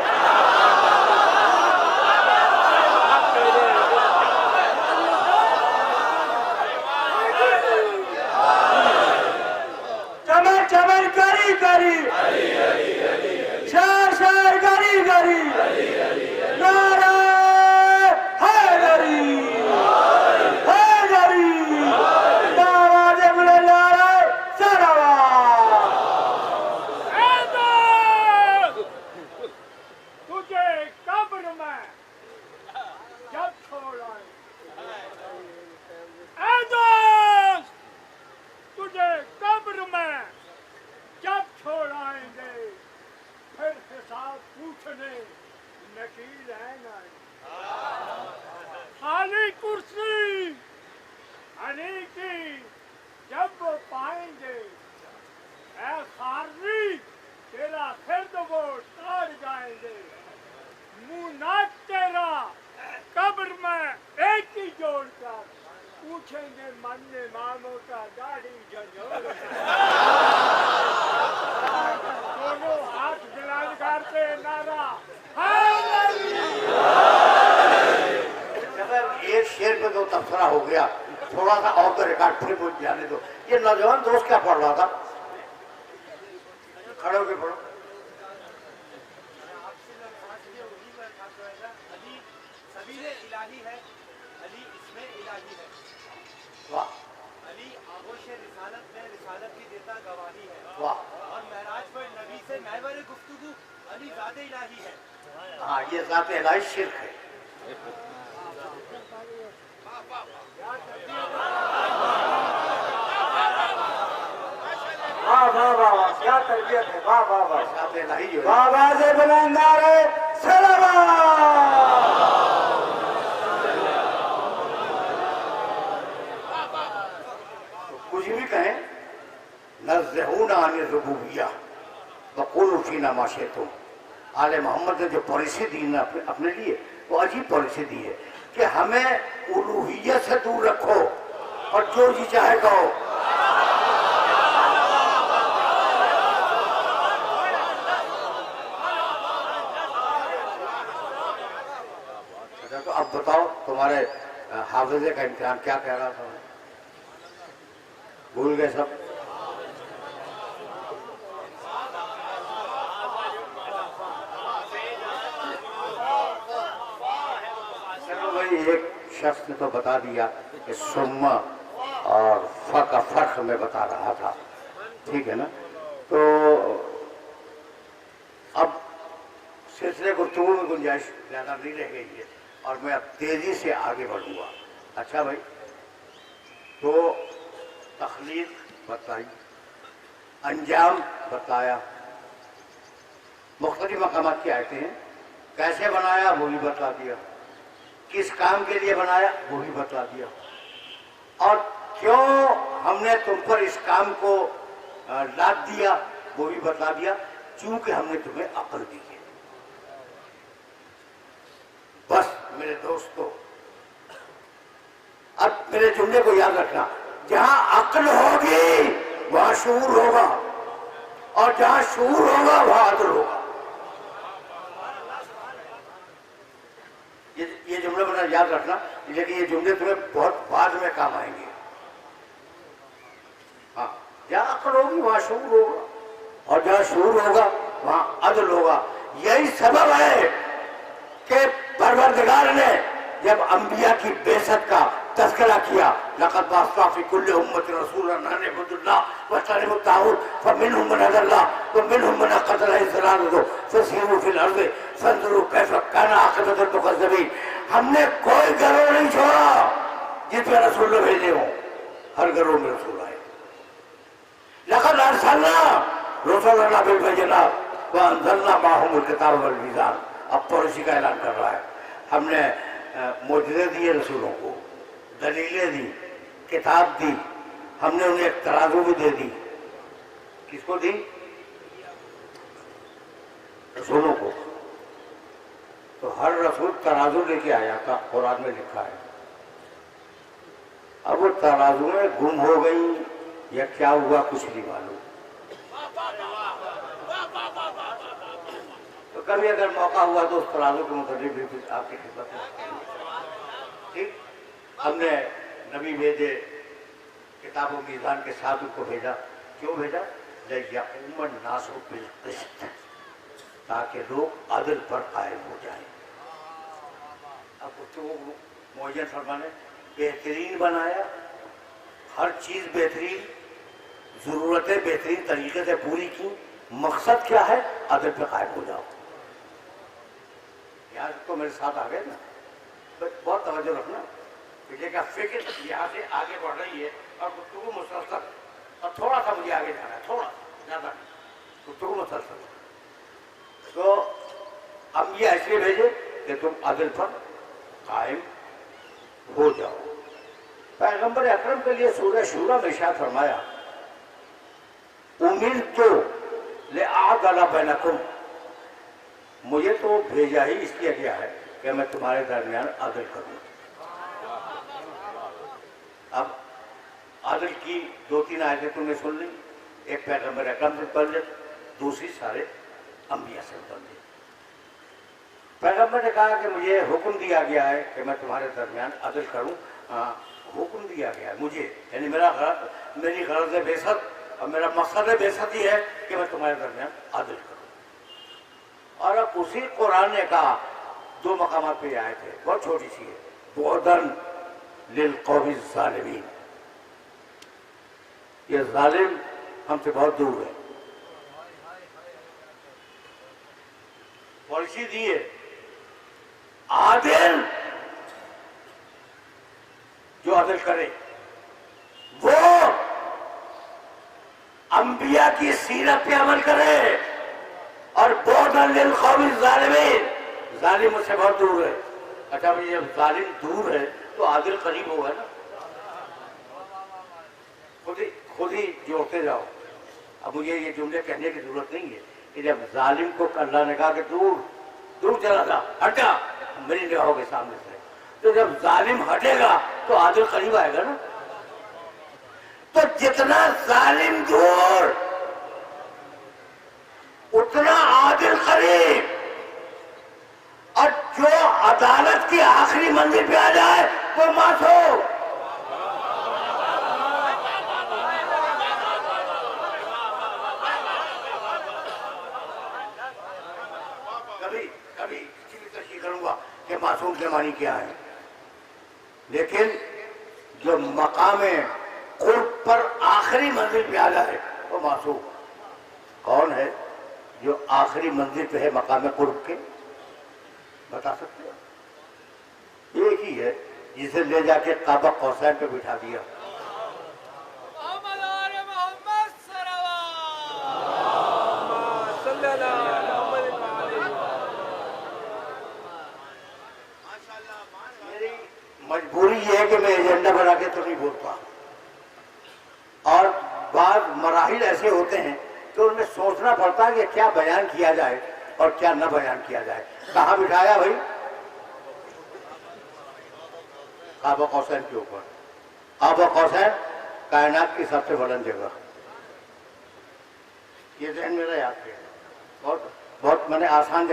चमर चमर करी करी, शर शर करी करी, नारे हैदरी हैदरी, आवाज़ बुलंद नारे सलावत। तुझे कब्र में जब छोड़ाएं, ऐ दोस्त, तुझे कब्र में जब छोड़ाएंगे, फिर हिसाब पूछने नकीर है नहीं। खाली कुर्सी अली की जब वो पाएंगे, ऐ खारजी, तेरा खिर्द वो ताड़ जाएंगे। मुंह नाक तेरा कब्र में एक ही जोड़कर पूछेंगे मन्ने मामों का दाढ़ी झंझोड़। दोनों हाथ बुलंद करते नारा हैदरी। एक शेर पे तो तबसरा हो गया, थोड़ा सा और तो रिकॉर्ड फिर मुझ जाने दो। ये नौजवान दोस्त क्या पढ़ रहा था? खड़े होके पढ़ो। सबीरे इलाही है, अली इसमें इलाही है। वाह अली आगोश रिसालत में रिसालत की देता गवाही है। वाह। और महराज पर नबी से महवर गुफ्तगू अली ज़ाते इलाही है। हाँ, ये ज़ाते इलाही शिर्क है। वाह वाह वाह वाह, क्या तरबियत है, वाह वाह वाह। ज़ाते इलाही जो है, आवाज़ बुलंद नारे सलावत। कुछ भी कहें, नज़्ज़हूना अन रुबूबिय्या वक़ूलू फ़ीना मा शिअ्तुम। आले मोहम्मद ने जो पॉलिसी दी ना अपने लिए, वो अजीब पॉलिसी दी है कि हमें उलूहियत से दूर रखो और जो जी चाहे कहो। अच्छा, तो अब बताओ तुम्हारे हाफिजे का इम्तिहान क्या कह रहा था? भूल गए सब? चलो भाई, एक शख्स ने तो बता दिया कि सुम्मा और फ का फर्क में बता रहा था, ठीक है ना। तो अब सिलसिले गुफ्तगू में गुंजाइश ज्यादा नहीं रह गई है और मैं अब तेजी से आगे बढ़ूंगा। अच्छा भाई, तो तखलीक बताई, अंजाम बताया, मुख्तलिफ मकामात की आयतें हैं, कैसे बनाया वो भी बता दिया, किस काम के लिए बनाया वो भी बता दिया, और क्यों हमने तुम पर इस काम को लाद दिया वो भी बता दिया, क्योंकि हमने तुम्हें अक्ल दी है। बस मेरे दोस्तों, अब मेरे जुमले को याद रखना, जहां अक्ल होगी वहां शूर होगा और जहां शूर होगा वहां अदल होगा। ये जुमले बना याद रखना, लेकिन ये जुमले तुम्हें बहुत बाद में काम आएंगे। हाँ, जहां अक्ल होगी वहां शूर होगा और जहां शूर होगा वहां अदल होगा। यही सबब है कि परवरदिगार ने जब अंबिया की बेइज्जत का तज़किरा किया, लक़द बअसना फ़ी कुल्लि उम्मतिन रसूलन अन इअ्बुदुल्लाह वज्तनिबु त्ताग़ूत फमिनहुम मन हदल्लाह व मिनहुम मन क़द अलैहि ज़लालतुहु फसीरू फिल अर्ज़ि फ़ंज़ुरू कैफ़ कान आक़िबतुल मुकज़्ज़बीन। हमने कोई गिरोह नहीं छोड़ा जिसमें रसूल भेजे हों, हर गिरोह में रसूल आए। लक़द अरसलना रुसुलना बिल बय्यिनात व अंज़लना माअहुमुल किताब वल मीज़ान। अब पड़ोसी का ऐलान कर रहा है, हमने मोजज़े दिए रसूलों को, दलीलें दी, किताब दी, हमने उन्हें एक तराजू भी दे दी। किसको दी? रसूलों को। तो हर रसूल तराजू लेके आया था, कुरान में लिखा है। अब वो तराजू में गुम हो गई या क्या हुआ कुछ नहीं मालूम। तो कभी अगर मौका हुआ तो उस तराजू के मुताबिक भी आपकी खिदमत में ठीक। हमने नबी भेजे, किताब व मीज़ान के साथ उनको भेजा। क्यों भेजा? लियक़ूमन नासु बिल क़िस्त, ताकि लोग अदल पर कायम हो जाए। अब उसको मुअय्यन फरमाने बेहतरीन बनाया, हर चीज बेहतरीन, जरूरतें बेहतरीन तरीके से पूरी की। मकसद क्या है? अदल पे कायम हो जाओ। यहाँ तो मेरे साथ आ गए ना, बहुत तवज्जो रखना। का फिक्र यहाँ से आगे बढ़ रही है और गुफ्तगू मुसलसल, और थोड़ा सा मुझे आगे जाना है, थोड़ा ज्यादा गुफ्तगू मुसलसल। तो हम ये इसलिए भेजे कि तुम अदल पर कायम हो जाओ। पैगंबर अकरम के लिए सूरह शूरा में इरशाद फरमाया, उमिरतु लिअअदला बैनकुम, मुझे तो भेजा ही इसलिए गया है कि मैं तुम्हारे दरमियान अदल करूं। अब अदल की 2-3 आयतें तुमने सुन ली, एक पैगंबर अकरम से पढ़ ली, दूसरी सारे अंबिया से पढ़ ली। पैगंबर ने कहा कि मुझे हुक्म दिया गया है कि मैं तुम्हारे दरमियान अदल करूं। हुक्म दिया गया है मुझे, यानी मेरी गरज बेसत और मेरा मकसद बेसत ही है कि मैं तुम्हारे दरमियान अदल करूं। और अब उसी कुरान ने कहा, 2 मकामात पे आए थे, बहुत छोटी सी है, बुअदन लिल कौमी ज़ालिमीन, ये जालिम हमसे बहुत दूर है। पॉलिसी दी है, आदिल जो अदल करे वो अंबिया की सीरत पे अमल करे, और बुअदन लिल कौमी ज़ालिमीन, जालिम मुझसे बहुत दूर है। अच्छा भाई, जब जालिम दूर है तो आदिल करीब होगा ना। खुद ही जोड़ते जाओ। अब मुझे ये जुमले कहने की जरूरत नहीं है कि जब जालिम को अल्लाह ने कहा कि दूर दूर चला जा, हट जा मेरी निगाहों के सामने से, तो जब जालिम हटेगा तो आदिल करीब आएगा ना। तो जितना जालिम दूर उतना आदिल करीब, और जो अदालत की आखिरी मंजिल पे आ जाए वो मासूम। कभी किसी भी तशरीह करूंगा कि मासूम के मानी क्या है, लेकिन जो मकामे कुर्ब पर आखिरी मंजिल पे आ जाए वो मासूम। कौन है जो आखिरी मंजिल पे है मकामे कुर्ब के? बता सकते हो? एक ही है जिसे ले जाके काबा कौसैन पे बिठा दिया। मेरी मजबूरी ये है कि मैं एजेंडा बना के तो नहीं बोलता, और बाद मराहिल ऐसे होते हैं तो उनमें सोचना पड़ता है कि क्या बयान किया जाए और क्या न बयान किया जाए। कहाँ बिठाया भाई? काबा कौसैन के ऊपर। काबा कौसैन कायनात की सबसे बुलंद जगह, ये ज़हन मेरा याद है। बहुत मैंने आसान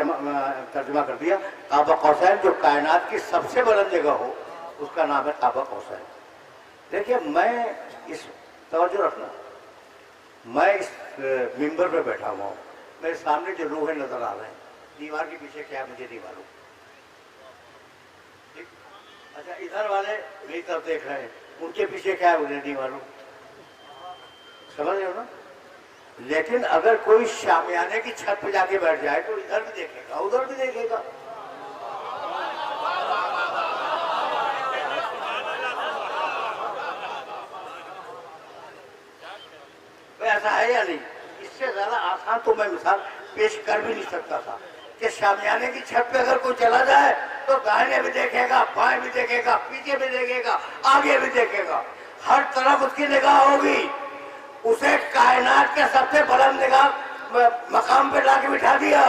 तर्जुमा कर दिया। काबा कौसैन जो कायनात की सबसे बुलंद जगह हो उसका नाम है काबा कौसैन। देखिए, मैं इस तवज्जो रखना, मैं इस मिंबर पे बैठा हुआ हूँ, मेरे सामने जो रूहें नजर आ रहे हैं, दीवार के पीछे क्या है मुझे नहीं मालूम, अच्छा, इधर वाले मेरी तरफ देख रहे हैं, उनके पीछे क्या है उन्हें नहीं मालूम, समझ रहे हो ना। लेकिन अगर कोई शामियाने की छत पे जाके बैठ जाए तो इधर भी देखेगा उधर भी देखेगा। ऐसा है या नहीं? इससे ज्यादा आसान तो मैं मिसाल पेश कर भी नहीं सकता था कि शामियाने की छत पे अगर कोई चला जाए तो दाहिने भी देखेगा, बाएं भी देखेगा, पीछे भी देखेगा, आगे भी देखेगा, हर तरफ उसकी निगाह होगी। उसे कायनात के सबसे बुलंद निगाह मकाम पे लाके बिठा दिया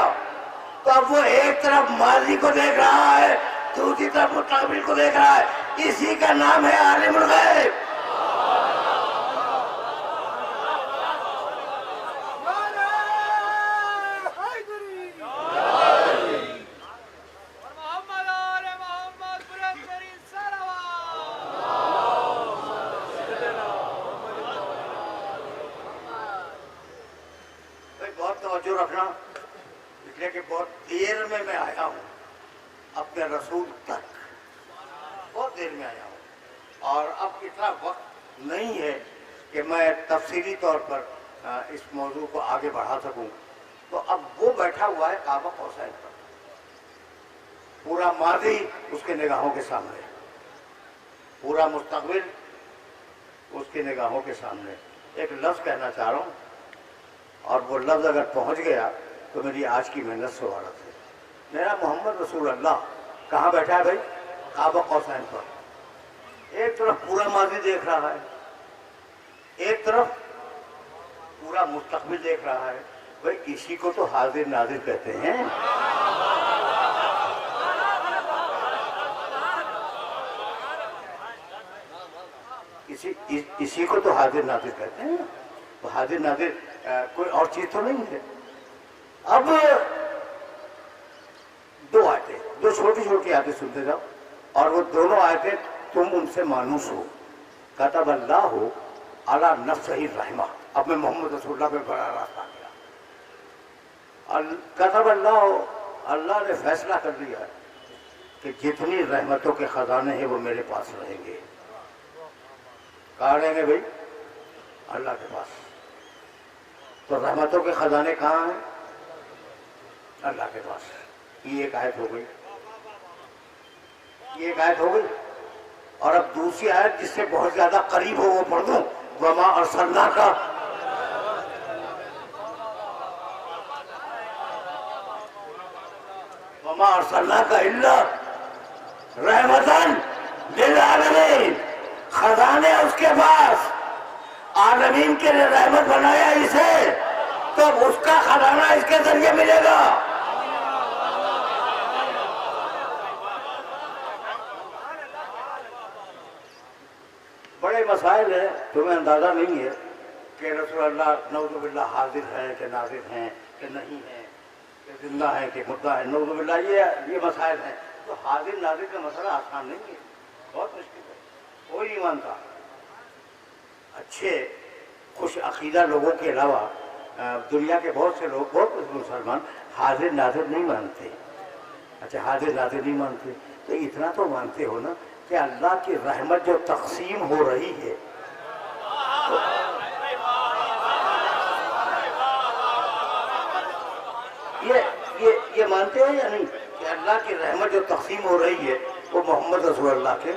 तो अब वो एक तरफ माजी को देख रहा है, दूसरी तरफ मुस्तकबिल को देख रहा है। इसी का नाम है आलिमुल गैब। तवज्जो रखना, इसलिए कि बहुत देर में मैं आया हूँ अपने रसूल तक, बहुत देर में आया हूँ और अब इतना वक्त नहीं है कि मैं तफसीली तौर पर इस मौजू को आगे बढ़ा सकूं। तो अब वो बैठा हुआ है काबा कौसैन पर, पूरा माजी उसके निगाहों के सामने, पूरा मुस्तकबिल उसकी निगाहों के सामने। एक लफ्ज़ कहना चाह रहा हूँ और वो लफ्ज़ अगर पहुंच गया तो मेरी आज की मेहनत सवारत है। मेरा मोहम्मद रसूल अल्लाह कहाँ बैठा है भाई? काबा कौसैन पर। एक तरफ पूरा माजी देख रहा है, एक तरफ पूरा मुस्तकबिल देख रहा है। भाई इसी को तो हाजिर नाजिर कहते हैं। इसी को तो हाजिर नाजिर कहते हैं। तो हाजिर नाजिर कोई और चीज तो नहीं है। अब दो आयतें, दो छोटी छोटी आयतें सुनते जाओ और वो दोनों आयतें तुम उनसे मानूस हो। कतब अल्लाह हो अला नफ्सिही रहमा, अब मैं मोहम्मद रसूलुल्लाह पे बड़ा रास्ता किया। कतब अल्लाह हो, अल्लाह ने फैसला कर लिया है कि जितनी रहमतों के खजाने हैं वो मेरे पास रहेंगे। कहाँ रहेंगे भाई? अल्लाह के पास। तो रहमतों के खजाने कहाँ हैं? अल्लाह के पास। ये एक आयत हो गई, ये एक आयत हो गई। और अब दूसरी आयत जिससे बहुत ज्यादा करीब हो वो पढ़ दूं। वमा अरसलना का वमा अरसलना का इल्ला रहमतन लिल आलमीन। खजाने उसके पास, आलमीन के लिए रहमत बनाया इसे, तो उसका खजाना इसके जरिए मिलेगा। बड़े मसाइल है, तुम्हें अंदाजा नहीं है कि रसूलुल्लाह नऊजुबिल्लाह हाजिर है कि नाजिर हैं कि नहीं है, कि जिंदा है कि मुर्दा है। नऊजुबिल्लाह ये मसाइल हैं। तो हाजिर नाजिर का मसला आसान नहीं है, बहुत मुश्किल है, कोई नहीं मानता। अच्छे खुश अकीदा लोगों के अलावा दुनिया के बहुत से लोग, बहुत मुसलमान हाजिर नाजिर नहीं मानते। अच्छा, हाजिर नाजिर नहीं मानते तो इतना तो मानते हो ना कि अल्लाह की रहमत जो तकसीम हो रही है ये मानते हो या नहीं कि अल्लाह की रहमत जो तकसीम हो रही है वो मोहम्मद रसूलुल्लाह के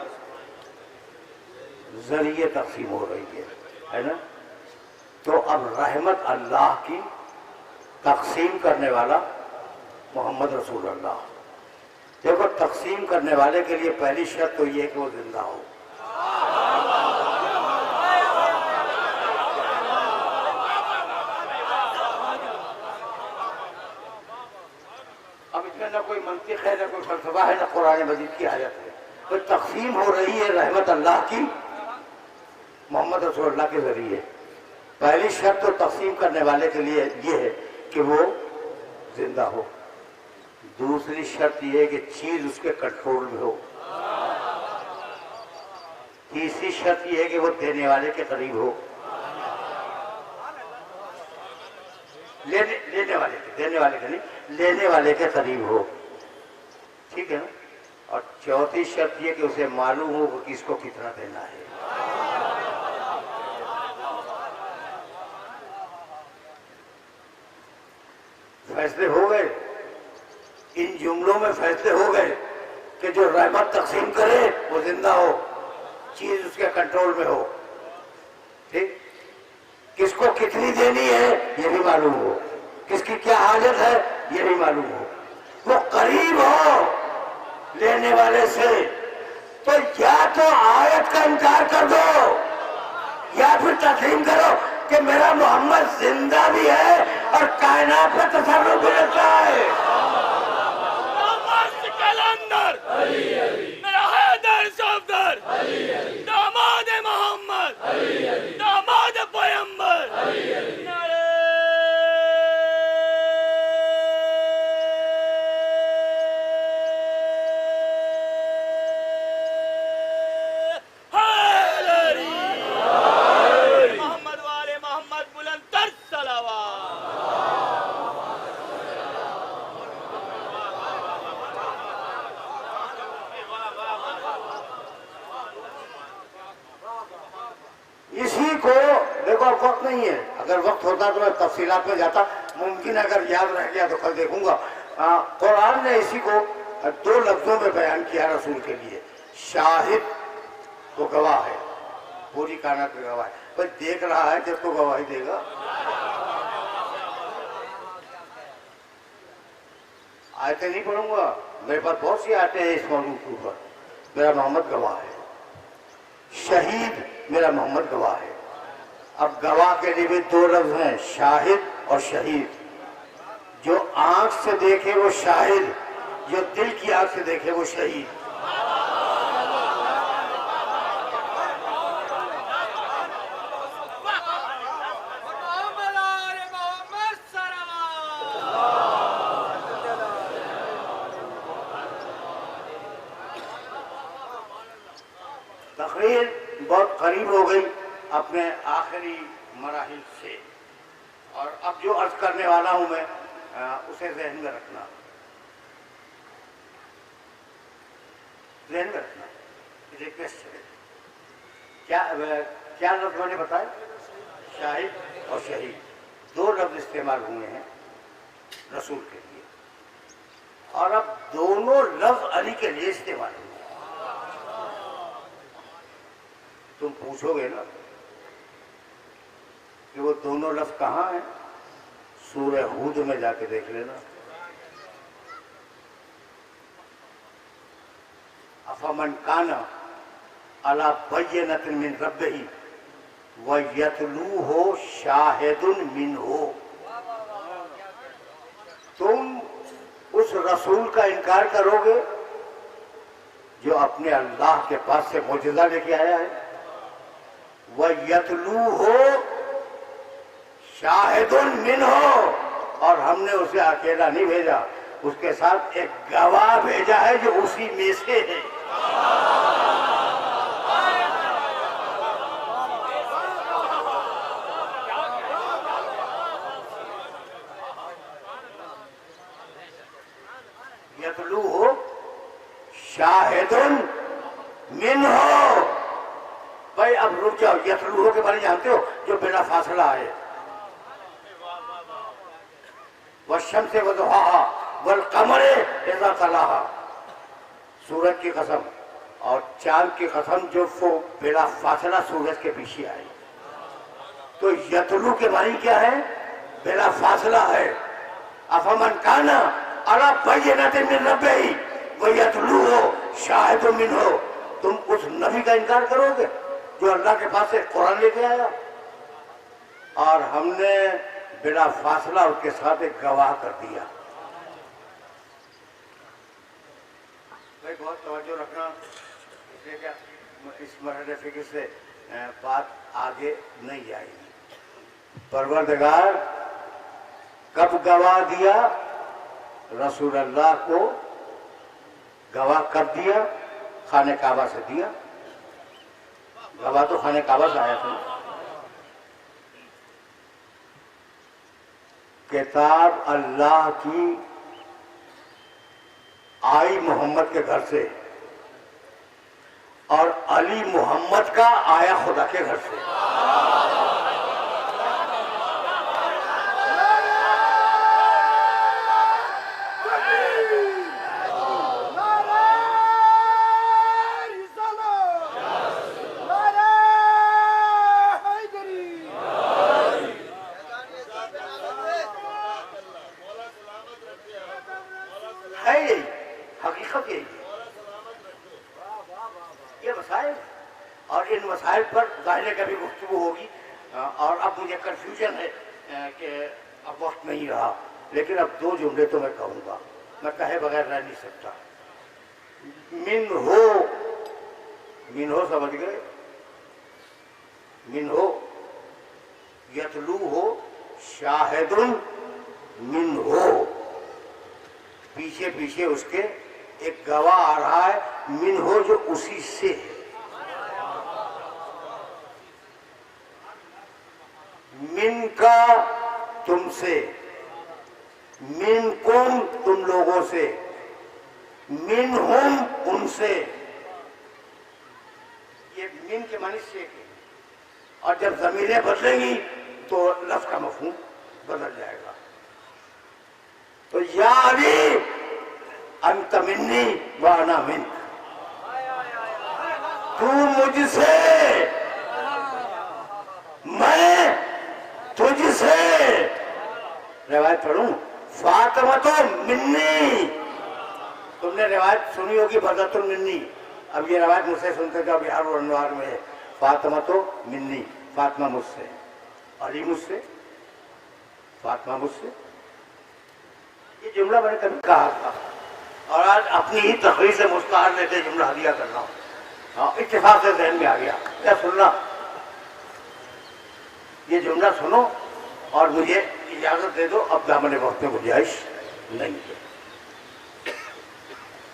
जरिए तकसीम हो रही है ना। तो अब रहमत अल्लाह की तकसीम करने वाला मोहम्मद रसूलुल्लाह। देखो, तकसीम करने वाले के लिए पहली शर्त तो ये कि वो जिंदा हो। अब इसमें ना कोई मंतिक है, ना कोई फलसफा है, ना कुरान मजीद की आयत है। तो तकसीम हो रही है रहमत अल्लाह की मोहम्मद रसूलुल्लाह के जरिए। पहली शर्त तो तकसीम करने वाले के लिए ये है कि वो जिंदा हो। दूसरी शर्त यह है कि चीज उसके कंट्रोल में हो। तीसरी शर्त यह है कि वो देने वाले के करीब हो, देने वाले के नहीं, लेने वाले के करीब हो। ठीक है ना? और चौथी शर्त ये कि उसे मालूम हो कि किसको कितना देना है। फैसले हो गए, इन जुमलों में फैसले हो गए कि जो रहमत तकसीम करे वो जिंदा हो, चीज उसके कंट्रोल में हो। ठीक, किसको कितनी देनी है ये भी मालूम हो, किसकी क्या हालत है ये भी मालूम हो, वो करीब हो लेने वाले से। तो या तो आयत का इनकार कर दो या फिर तस्लीम करो कि मेरा मोहम्मद जिंदा भी है और कायनात पे तसर्रुफ भी रखता है। मेरा हैदर सफदर, दामाद मोहम्मद, दामाद पैगंबर। मोहम्मद वाले मोहम्मद बुलंद तर सलावत। इसी को देखो, अब वक्त नहीं है, अगर वक्त होता तो मैं तफसीलात में जाता, मुमकिन है अगर याद रह गया तो कल देखूंगा। कुरान ने इसी को दो लफ्जों में बयान किया रसूल के लिए। शाहिद तो गवाह है, पूरी कायनात का गवाह है, पर देख रहा है जब तो गवाही देगा। आयतें नहीं पढ़ूंगा, मेरे पास बहुत सी आयतें हैं इस मौजूद के ऊपर। मेरा मोहम्मद गवाह है, शहीद मेरा मोहम्मद गवाह है। अब गवाह के लिए भी दो लफ्ज हैं, शाहिद और शहीद। जो आंख से देखे वो शाहिद, जो दिल की आंख से देखे वो शहीद। तकरीर बहुत करीब हो गई अपने आखिरी मराहिल से, और अब जो अर्ज करने वाला हूं मैं उसे जहन में रखना, रिक्वेस्ट है। क्या लफ्ज मैंने बताया? शाहिद और शहीद, दो लफ्ज इस्तेमाल हुए हैं रसूल के लिए, और अब दोनों लफ्ज अली के लिए इस्तेमाल हुए। तुम पूछोगे ना कि वो दोनों लफ्ज कहाँ हैं? सूरह हूद में जाके देख लेना। अफमन काना अला बय्यनतिन मिन रब्बिही व यतलूहु शाहिदुन मिनहु। तुम उस रसूल का इनकार करोगे जो अपने अल्लाह के पास से मौजूदा लेके आया है। वह यतलूहु शाहिदुन मिनहु, और हमने उसे अकेला नहीं भेजा, उसके साथ एक गवाह भेजा है जो उसी में से है। यतलूहु शाहिदुन मिनहु। भाई अब रुक जाओ, यतलूहु के बारे में जानते हो? जो बिना फासला है। वशम्स वदुहाहा वल कमरे इज़ा तलाहा, सूरज की कसम और चांद की कसम जो वो बिना फासला सूरज के पीछे आए। तो यतलू के मानी क्या है? बिना फासला है। अफमन काना अला बय्यनतिन मिन रब्बिही व यतलूहु शाहिदुन मिनहु। तुम उस नबी का इनकार करोगे जो अल्लाह के पास से कुरान लेके आया, और हमने बिना फासला उसके साथ एक गवाह कर दिया। भाई बहुत तवज्जो रखना, इसलिए क्या इस मरहले फिक्र से बात आगे नहीं आएगी। परवरदिगार कब गवाह दिया? रसूल अल्लाह को गवाह कर दिया, खाने काबा से दिया। गवाह तो खाने काबा से आया था। किताब अल्लाह की आई मोहम्मद के घर से, और अली मोहम्मद का आया खुदा के घर से। है यही हकीकत, यही ये मसाइल, और इन मसाइल पर जाहिर कभी गुफ्तगू होगी। और अब मुझे कंफ्यूजन है कि अब वक्त नहीं रहा, लेकिन अब दो जुमले तो मैं कहूँगा, मैं कहे बगैर रह नहीं सकता। मिन हो समझ गए, मिन हो, यतलू हो, शाहिदुन मिन हो, पीछे पीछे उसके एक गवाह आ रहा है, मिन हो जो उसी से है। मिन का तुमसे, मिन कुम तुम लोगों से, मिन हुम उनसे। ये मिन के मानी से के, और जब ज़मीरें बदलेंगी तो लफ्ज़ का मफ़हूम बदल जाएगा। तो या अली अंत मिन्नी व अना मिन्क, तू मुझसे, मैं तुझसे। रिवायत पढ़ूं, फातिमा तो मिन्नी, तुमने रिवायत सुनी होगी बदलतुल मिन्नी। अब ये रिवायत मुझसे सुनते थे, बिहार और अनवार में है, फातिमा तो मिन्नी, फातिमा मुझसे, अली मुझसे, फातिमा मुझसे। ये जुमला मैंने कभी कहा था, और आज अपनी ही तकरीर से मुस्तार लेते जुमला हदिया कर रहा हूँ। हाँ, इत्तेफाक से ज़हन में आ गया। क्या सुनना, ये जुमला सुनो और मुझे इजाजत दे दो, अब दामन वक्त में गुंजाइश नहीं है।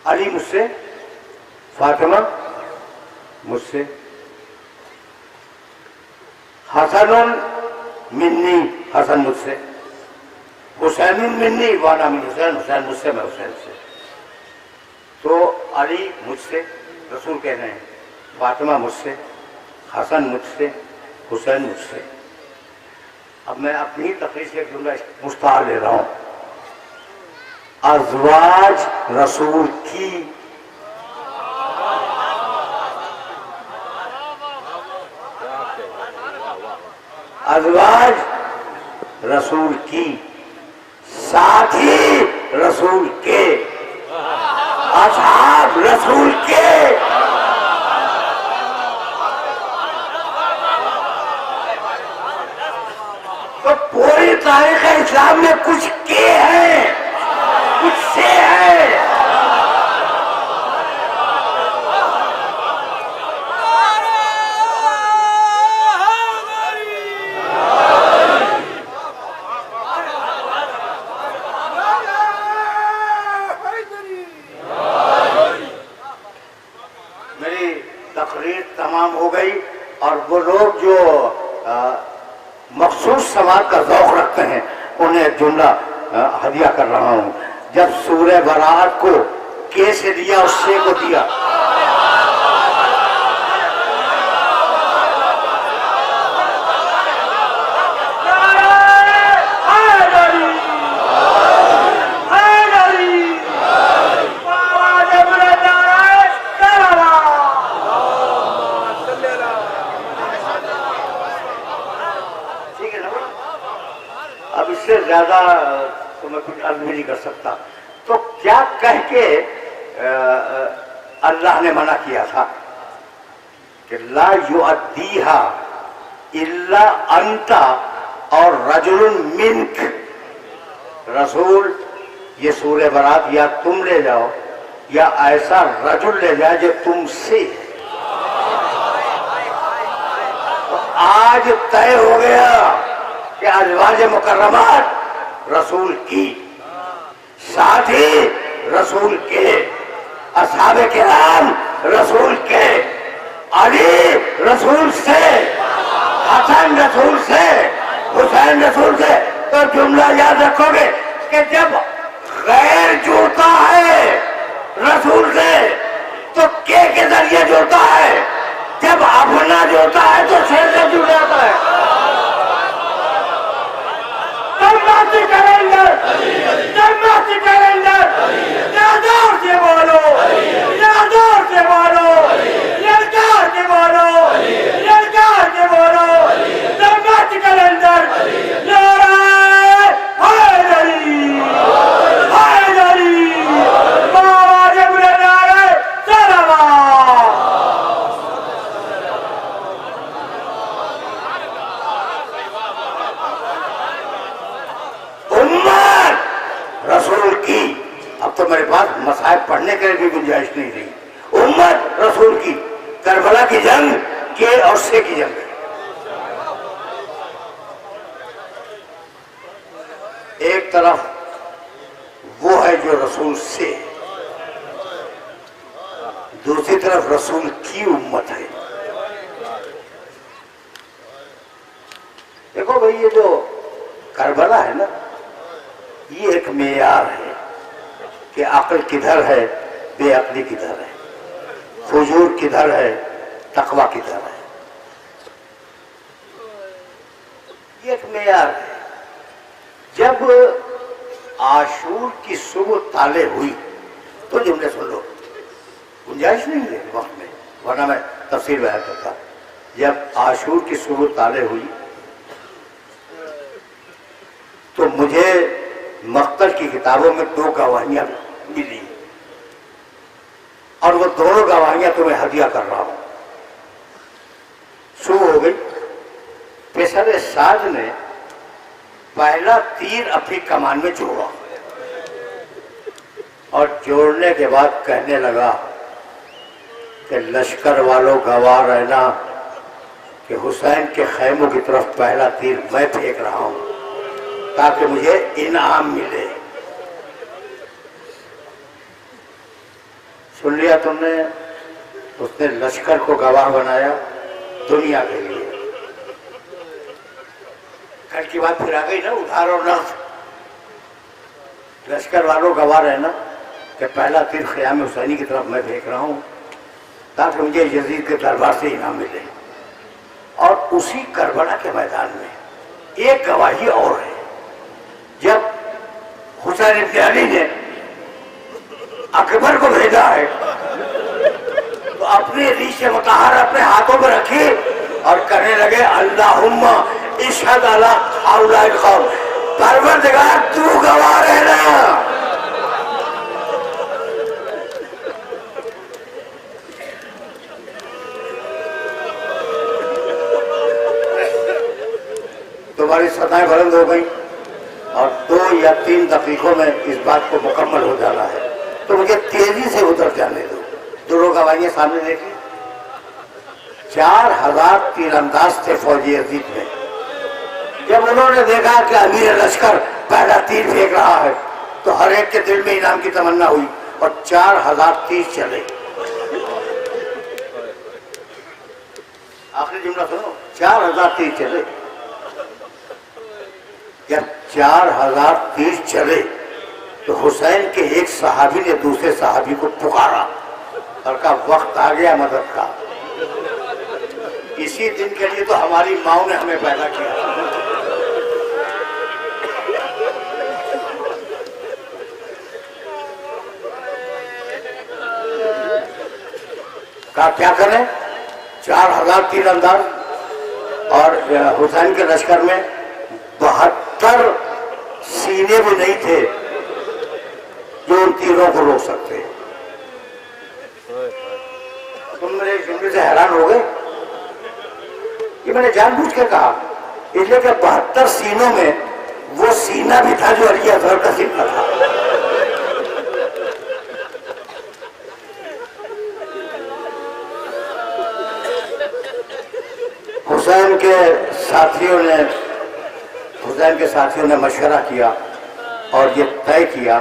अली मुझसे, फातिमा मुझसे, हसनुन मिन्नी, हसन मुझसे, हुसैन मिन्नी वाना मिन हुसैन, हुसैन मुझसे, मैं हुसैन से। तो अली मुझसे, रसूल कह रहे हैं, फातिमा मुझसे, हसन मुझसे, हुसैन मुझसे। अब मैं अपनी तकरीर से एक जुमला मुस्तार ले रहा हूं, अज़वाज रसूल की, अज़वाज रसूल की, साथी रसूल के, असहाब रसूल के, तो पूरी तारीख इस्लाम में कुछ के हैं, कुछ से है। मेरी तकरीर तमाम हो गई, और वो लोग जो मखसूस समाज का ज़ौक़ रखते हैं उन्हें एक जुमला हदिया कर रहा हूँ। जब सूरह बराअत को के से दिया, उससे को दिया, अब इससे ज्यादा तो मैं कुछ अर्ज भी नहीं कर सकता। तो क्या कह के अल्लाह ने मना किया था कि ला युअद्दीहा इल्ला अंता और रजुलुन मिन्क, रसूल ये सूरह बरात या तुम ले जाओ या ऐसा रजुल ले जाए जो तुमसे। तो आज तय हो गया कि अज़वाज मुकर्रमात रसूल की, साथी रसूल के, असहाबे किराम रसूल के, अली रसूल से, हसन रसूल से, हुसैन रसूल से। तो जुमला याद रखोगे कि जब गैर जुड़ता है रसूल से तो के जरिए जुड़ता है, जब अपना जुड़ता है तो शेर से जुड़ जाता है। जन्नत कैलेंडर, जन्नत कैलेंडर, यादों से बोलो, यादों से बोलो, ललकार के बोलो, ललकार के बोलो, जन्नत कैलेंडर, नाराए हैदरी, हैदरी, बाबा ने बुरे नारे सलावत। उम्मत रसूल की, अब तो मेरे पास मसाइब पढ़ने के लिए भी गुंजाइश नहीं रही। उम्मत रसूल की, करबला की जंग के और से की जंग। एक तरफ वो है जो रसूल से, दूसरी तरफ रसूल की उम्मत है। देखो भाई, ये जो करबला है ना, ये एक मेयार है कि अक्ल किधर है, बेअक्ली किधर है, फुजूर किधर है, तकवा किधर है। ये एक मेयार है। जब आशूर की सुबह ताले हुई तो जुमले सुन लो, गुंजाइश नहीं है वक्त में, वरना मैं तफसीर बयान करता। जब आशूर की सुबह ताले हुई तो मुझे मख्तर की किताबों में 2 गवाहियां मिली, और वो दोनों गवाहियां तुम्हें हदिया कर रहा हूं। शुरू हो गई। पेशर साज ने पहला तीर अपनी कमान में जोड़ा और जोड़ने के बाद कहने लगा कि लश्कर वालों गवाह रहना कि हुसैन के खैमों की तरफ पहला तीर मैं फेंक रहा हूं ताकि मुझे इनाम मिले। सुन लिया तुमने? उसने लश्कर को गवाह बनाया दुनिया के लिए। कल की बात फिर आ गई ना, उधार और नर्स। लश्कर वालों गवाह रहना कि पहला तीर ख़याम हुसैनी की तरफ मैं फेंक रहा हूं ताकि मुझे यजीद के दरबार से इनाम मिले। और उसी करबला के मैदान में एक गवाही और है। जब हुसैन इब्न अली ने अकबर को भेजा है तो अपनी रीश मुतहर अपने हाथों में रखी और कहने लगे अल्लाहुम्मा इशहद अला हाउलाए कौम, परवरदिगार तू गवाह रहना। तुम्हारी सताएं बुलंद हो गई और 2 या 3 दकीकों में इस बात को मुकम्मल हो जाना है, तो मुझे तेजी से उतर जाने दो। दोनों गवाहियां सामने देखी। 4000 तीरंदाज थे फौजी यजीद में। जब उन्होंने देखा कि अमीर लश्कर पहला तीर फेंक रहा है तो हर एक के दिल में इनाम की तमन्ना हुई और 4000 तीर चले। आखिरी जुमला सुनो, 4000 तीर चले। जब 4000 तीर चले तो हुसैन के एक सहाबी ने दूसरे सहाबी को पुकारा और कहा वक्त आ गया मदद का। इसी दिन के लिए तो हमारी माँ ने हमें पैदा किया। कहा क्या करें? 4000 तीरंदाज और हुसैन के लश्कर में 72 सीने भी नहीं थे जो उन तीरों को रोक सकते। तुम मेरे जुमले से हैरान हो गए? ये मैंने जानबूझ के कहा इसलिए कि 72 सीनों में वो सीना भी था जो अली असगर का सीना था। हुसैन के साथियों ने मशवरा किया और ये तय किया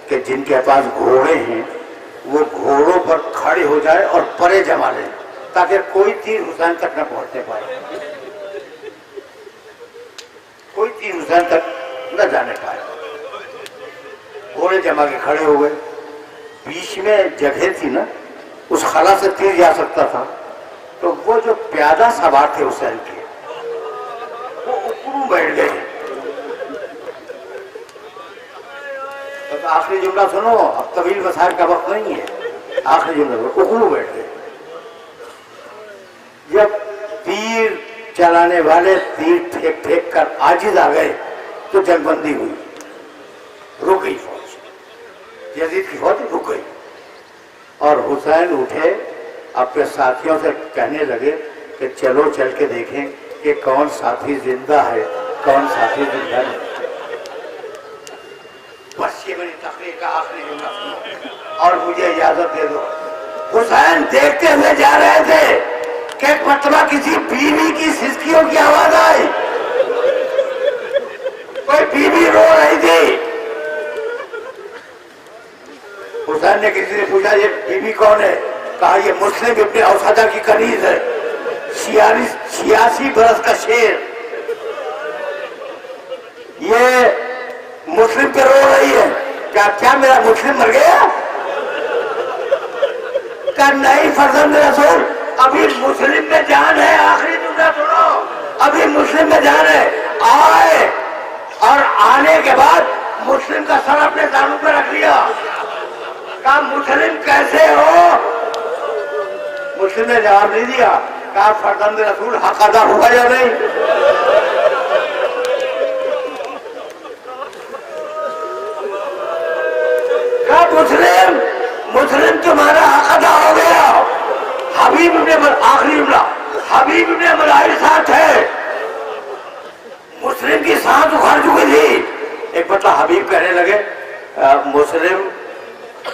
कि जिनके पास घोड़े हैं वो घोड़ों पर खड़े हो जाए और परे जमा लें ताकि कोई तीर हुसैन तक न पहुंचने पाए, कोई तीर हुसैन तक न जाने पाए। घोड़े जमा के खड़े हो गए। बीच में जगह थी ना, उस खला से तीर जा सकता था, तो वो जो प्यादा सवार थे हुसैन के, वो उकड़ू बैठ गए। तो आखिरी जुमला सुनो, अब तवील मसाइल का वक्त नहीं है। आखिरी जुमला उकड़ू बैठ गए। जब तीर चलाने वाले तीर फेंक फेंक कर आजिज आ गए तो जंगबंदी हुई, रुक गई फौज, यजीद की फौज रुक गई। और हुसैन उठे, अपने साथियों से कहने लगे कि चलो चल के देखें कि कौन साथी जिंदा है, कौन साथी जिंदा नहीं। बस ये मेरी तकरीर का आखिरी जुमला सुनो और मुझे इजाजत दे दो। हुसैन देखते हुए जा रहे थे कि एक मरतबा किसी बीवी की सिसकियों की आवाज आई। कोई बीवी रो रही थी। हुसैन ने किसी से पूछा ये बीवी कौन है? कहा ये मुस्लिम इब्ने औसादा की कनीज है, 86 बरस का शेर, ये मुस्लिम पे रो रही है। क्या मेरा मुस्लिम मर गया? क्या नहीं फर्जंद रसूल, अभी मुस्लिम में जान है। आखिरी जुमला सुनो, अभी मुस्लिम में जान है। आए और आने के बाद मुस्लिम का सर अपने दानों पर रख लिया। कहा मुस्लिम कैसे हो? मुस्लिम ने जवाब नहीं दिया। कहा फर्जंद रसूल हक अदा हुआ या नहीं? कहा मुस्लिम तुम्हारा हक अदा हो गया। हबीब इब्ने आखिरी जुमला, हबीब इब्ने मलाइल साथ है। मुस्लिम की सांस उखाड़ चुकी थी। एक मतलब हबीब कहने लगे मुस्लिम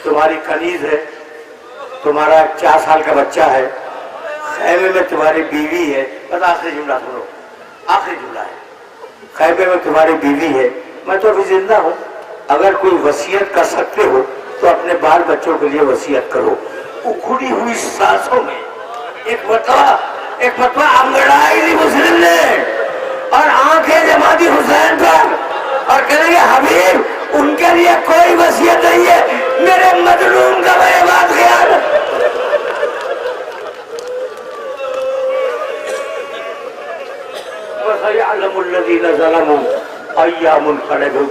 तुम्हारी कनीज है, तुम्हारा 4 साल का बच्चा है, खैमे में तुम्हारी बीवी है। बस आखिरी जुमला सुनो, आखिरी जुमला है। खैमे में तुम्हारी बीवी है, मैं तो अभी जिंदा हूं। अगर कोई वसीयत कर सकते हो तो अपने बाल बच्चों के लिए वसीयत करो। उखड़ी हुई सांसों में एक मतवा अंगड़ाई दी मुस्लिम ने और आंखें जमा दी हुसैन पर और कहेंगे हबीब उनके लिए कोई वसीयत नहीं है, मेरे मजलूम का मैं बात ख्याल। वसयअलमुल्लज़ीना ज़लमू अय्यामुल क़लबू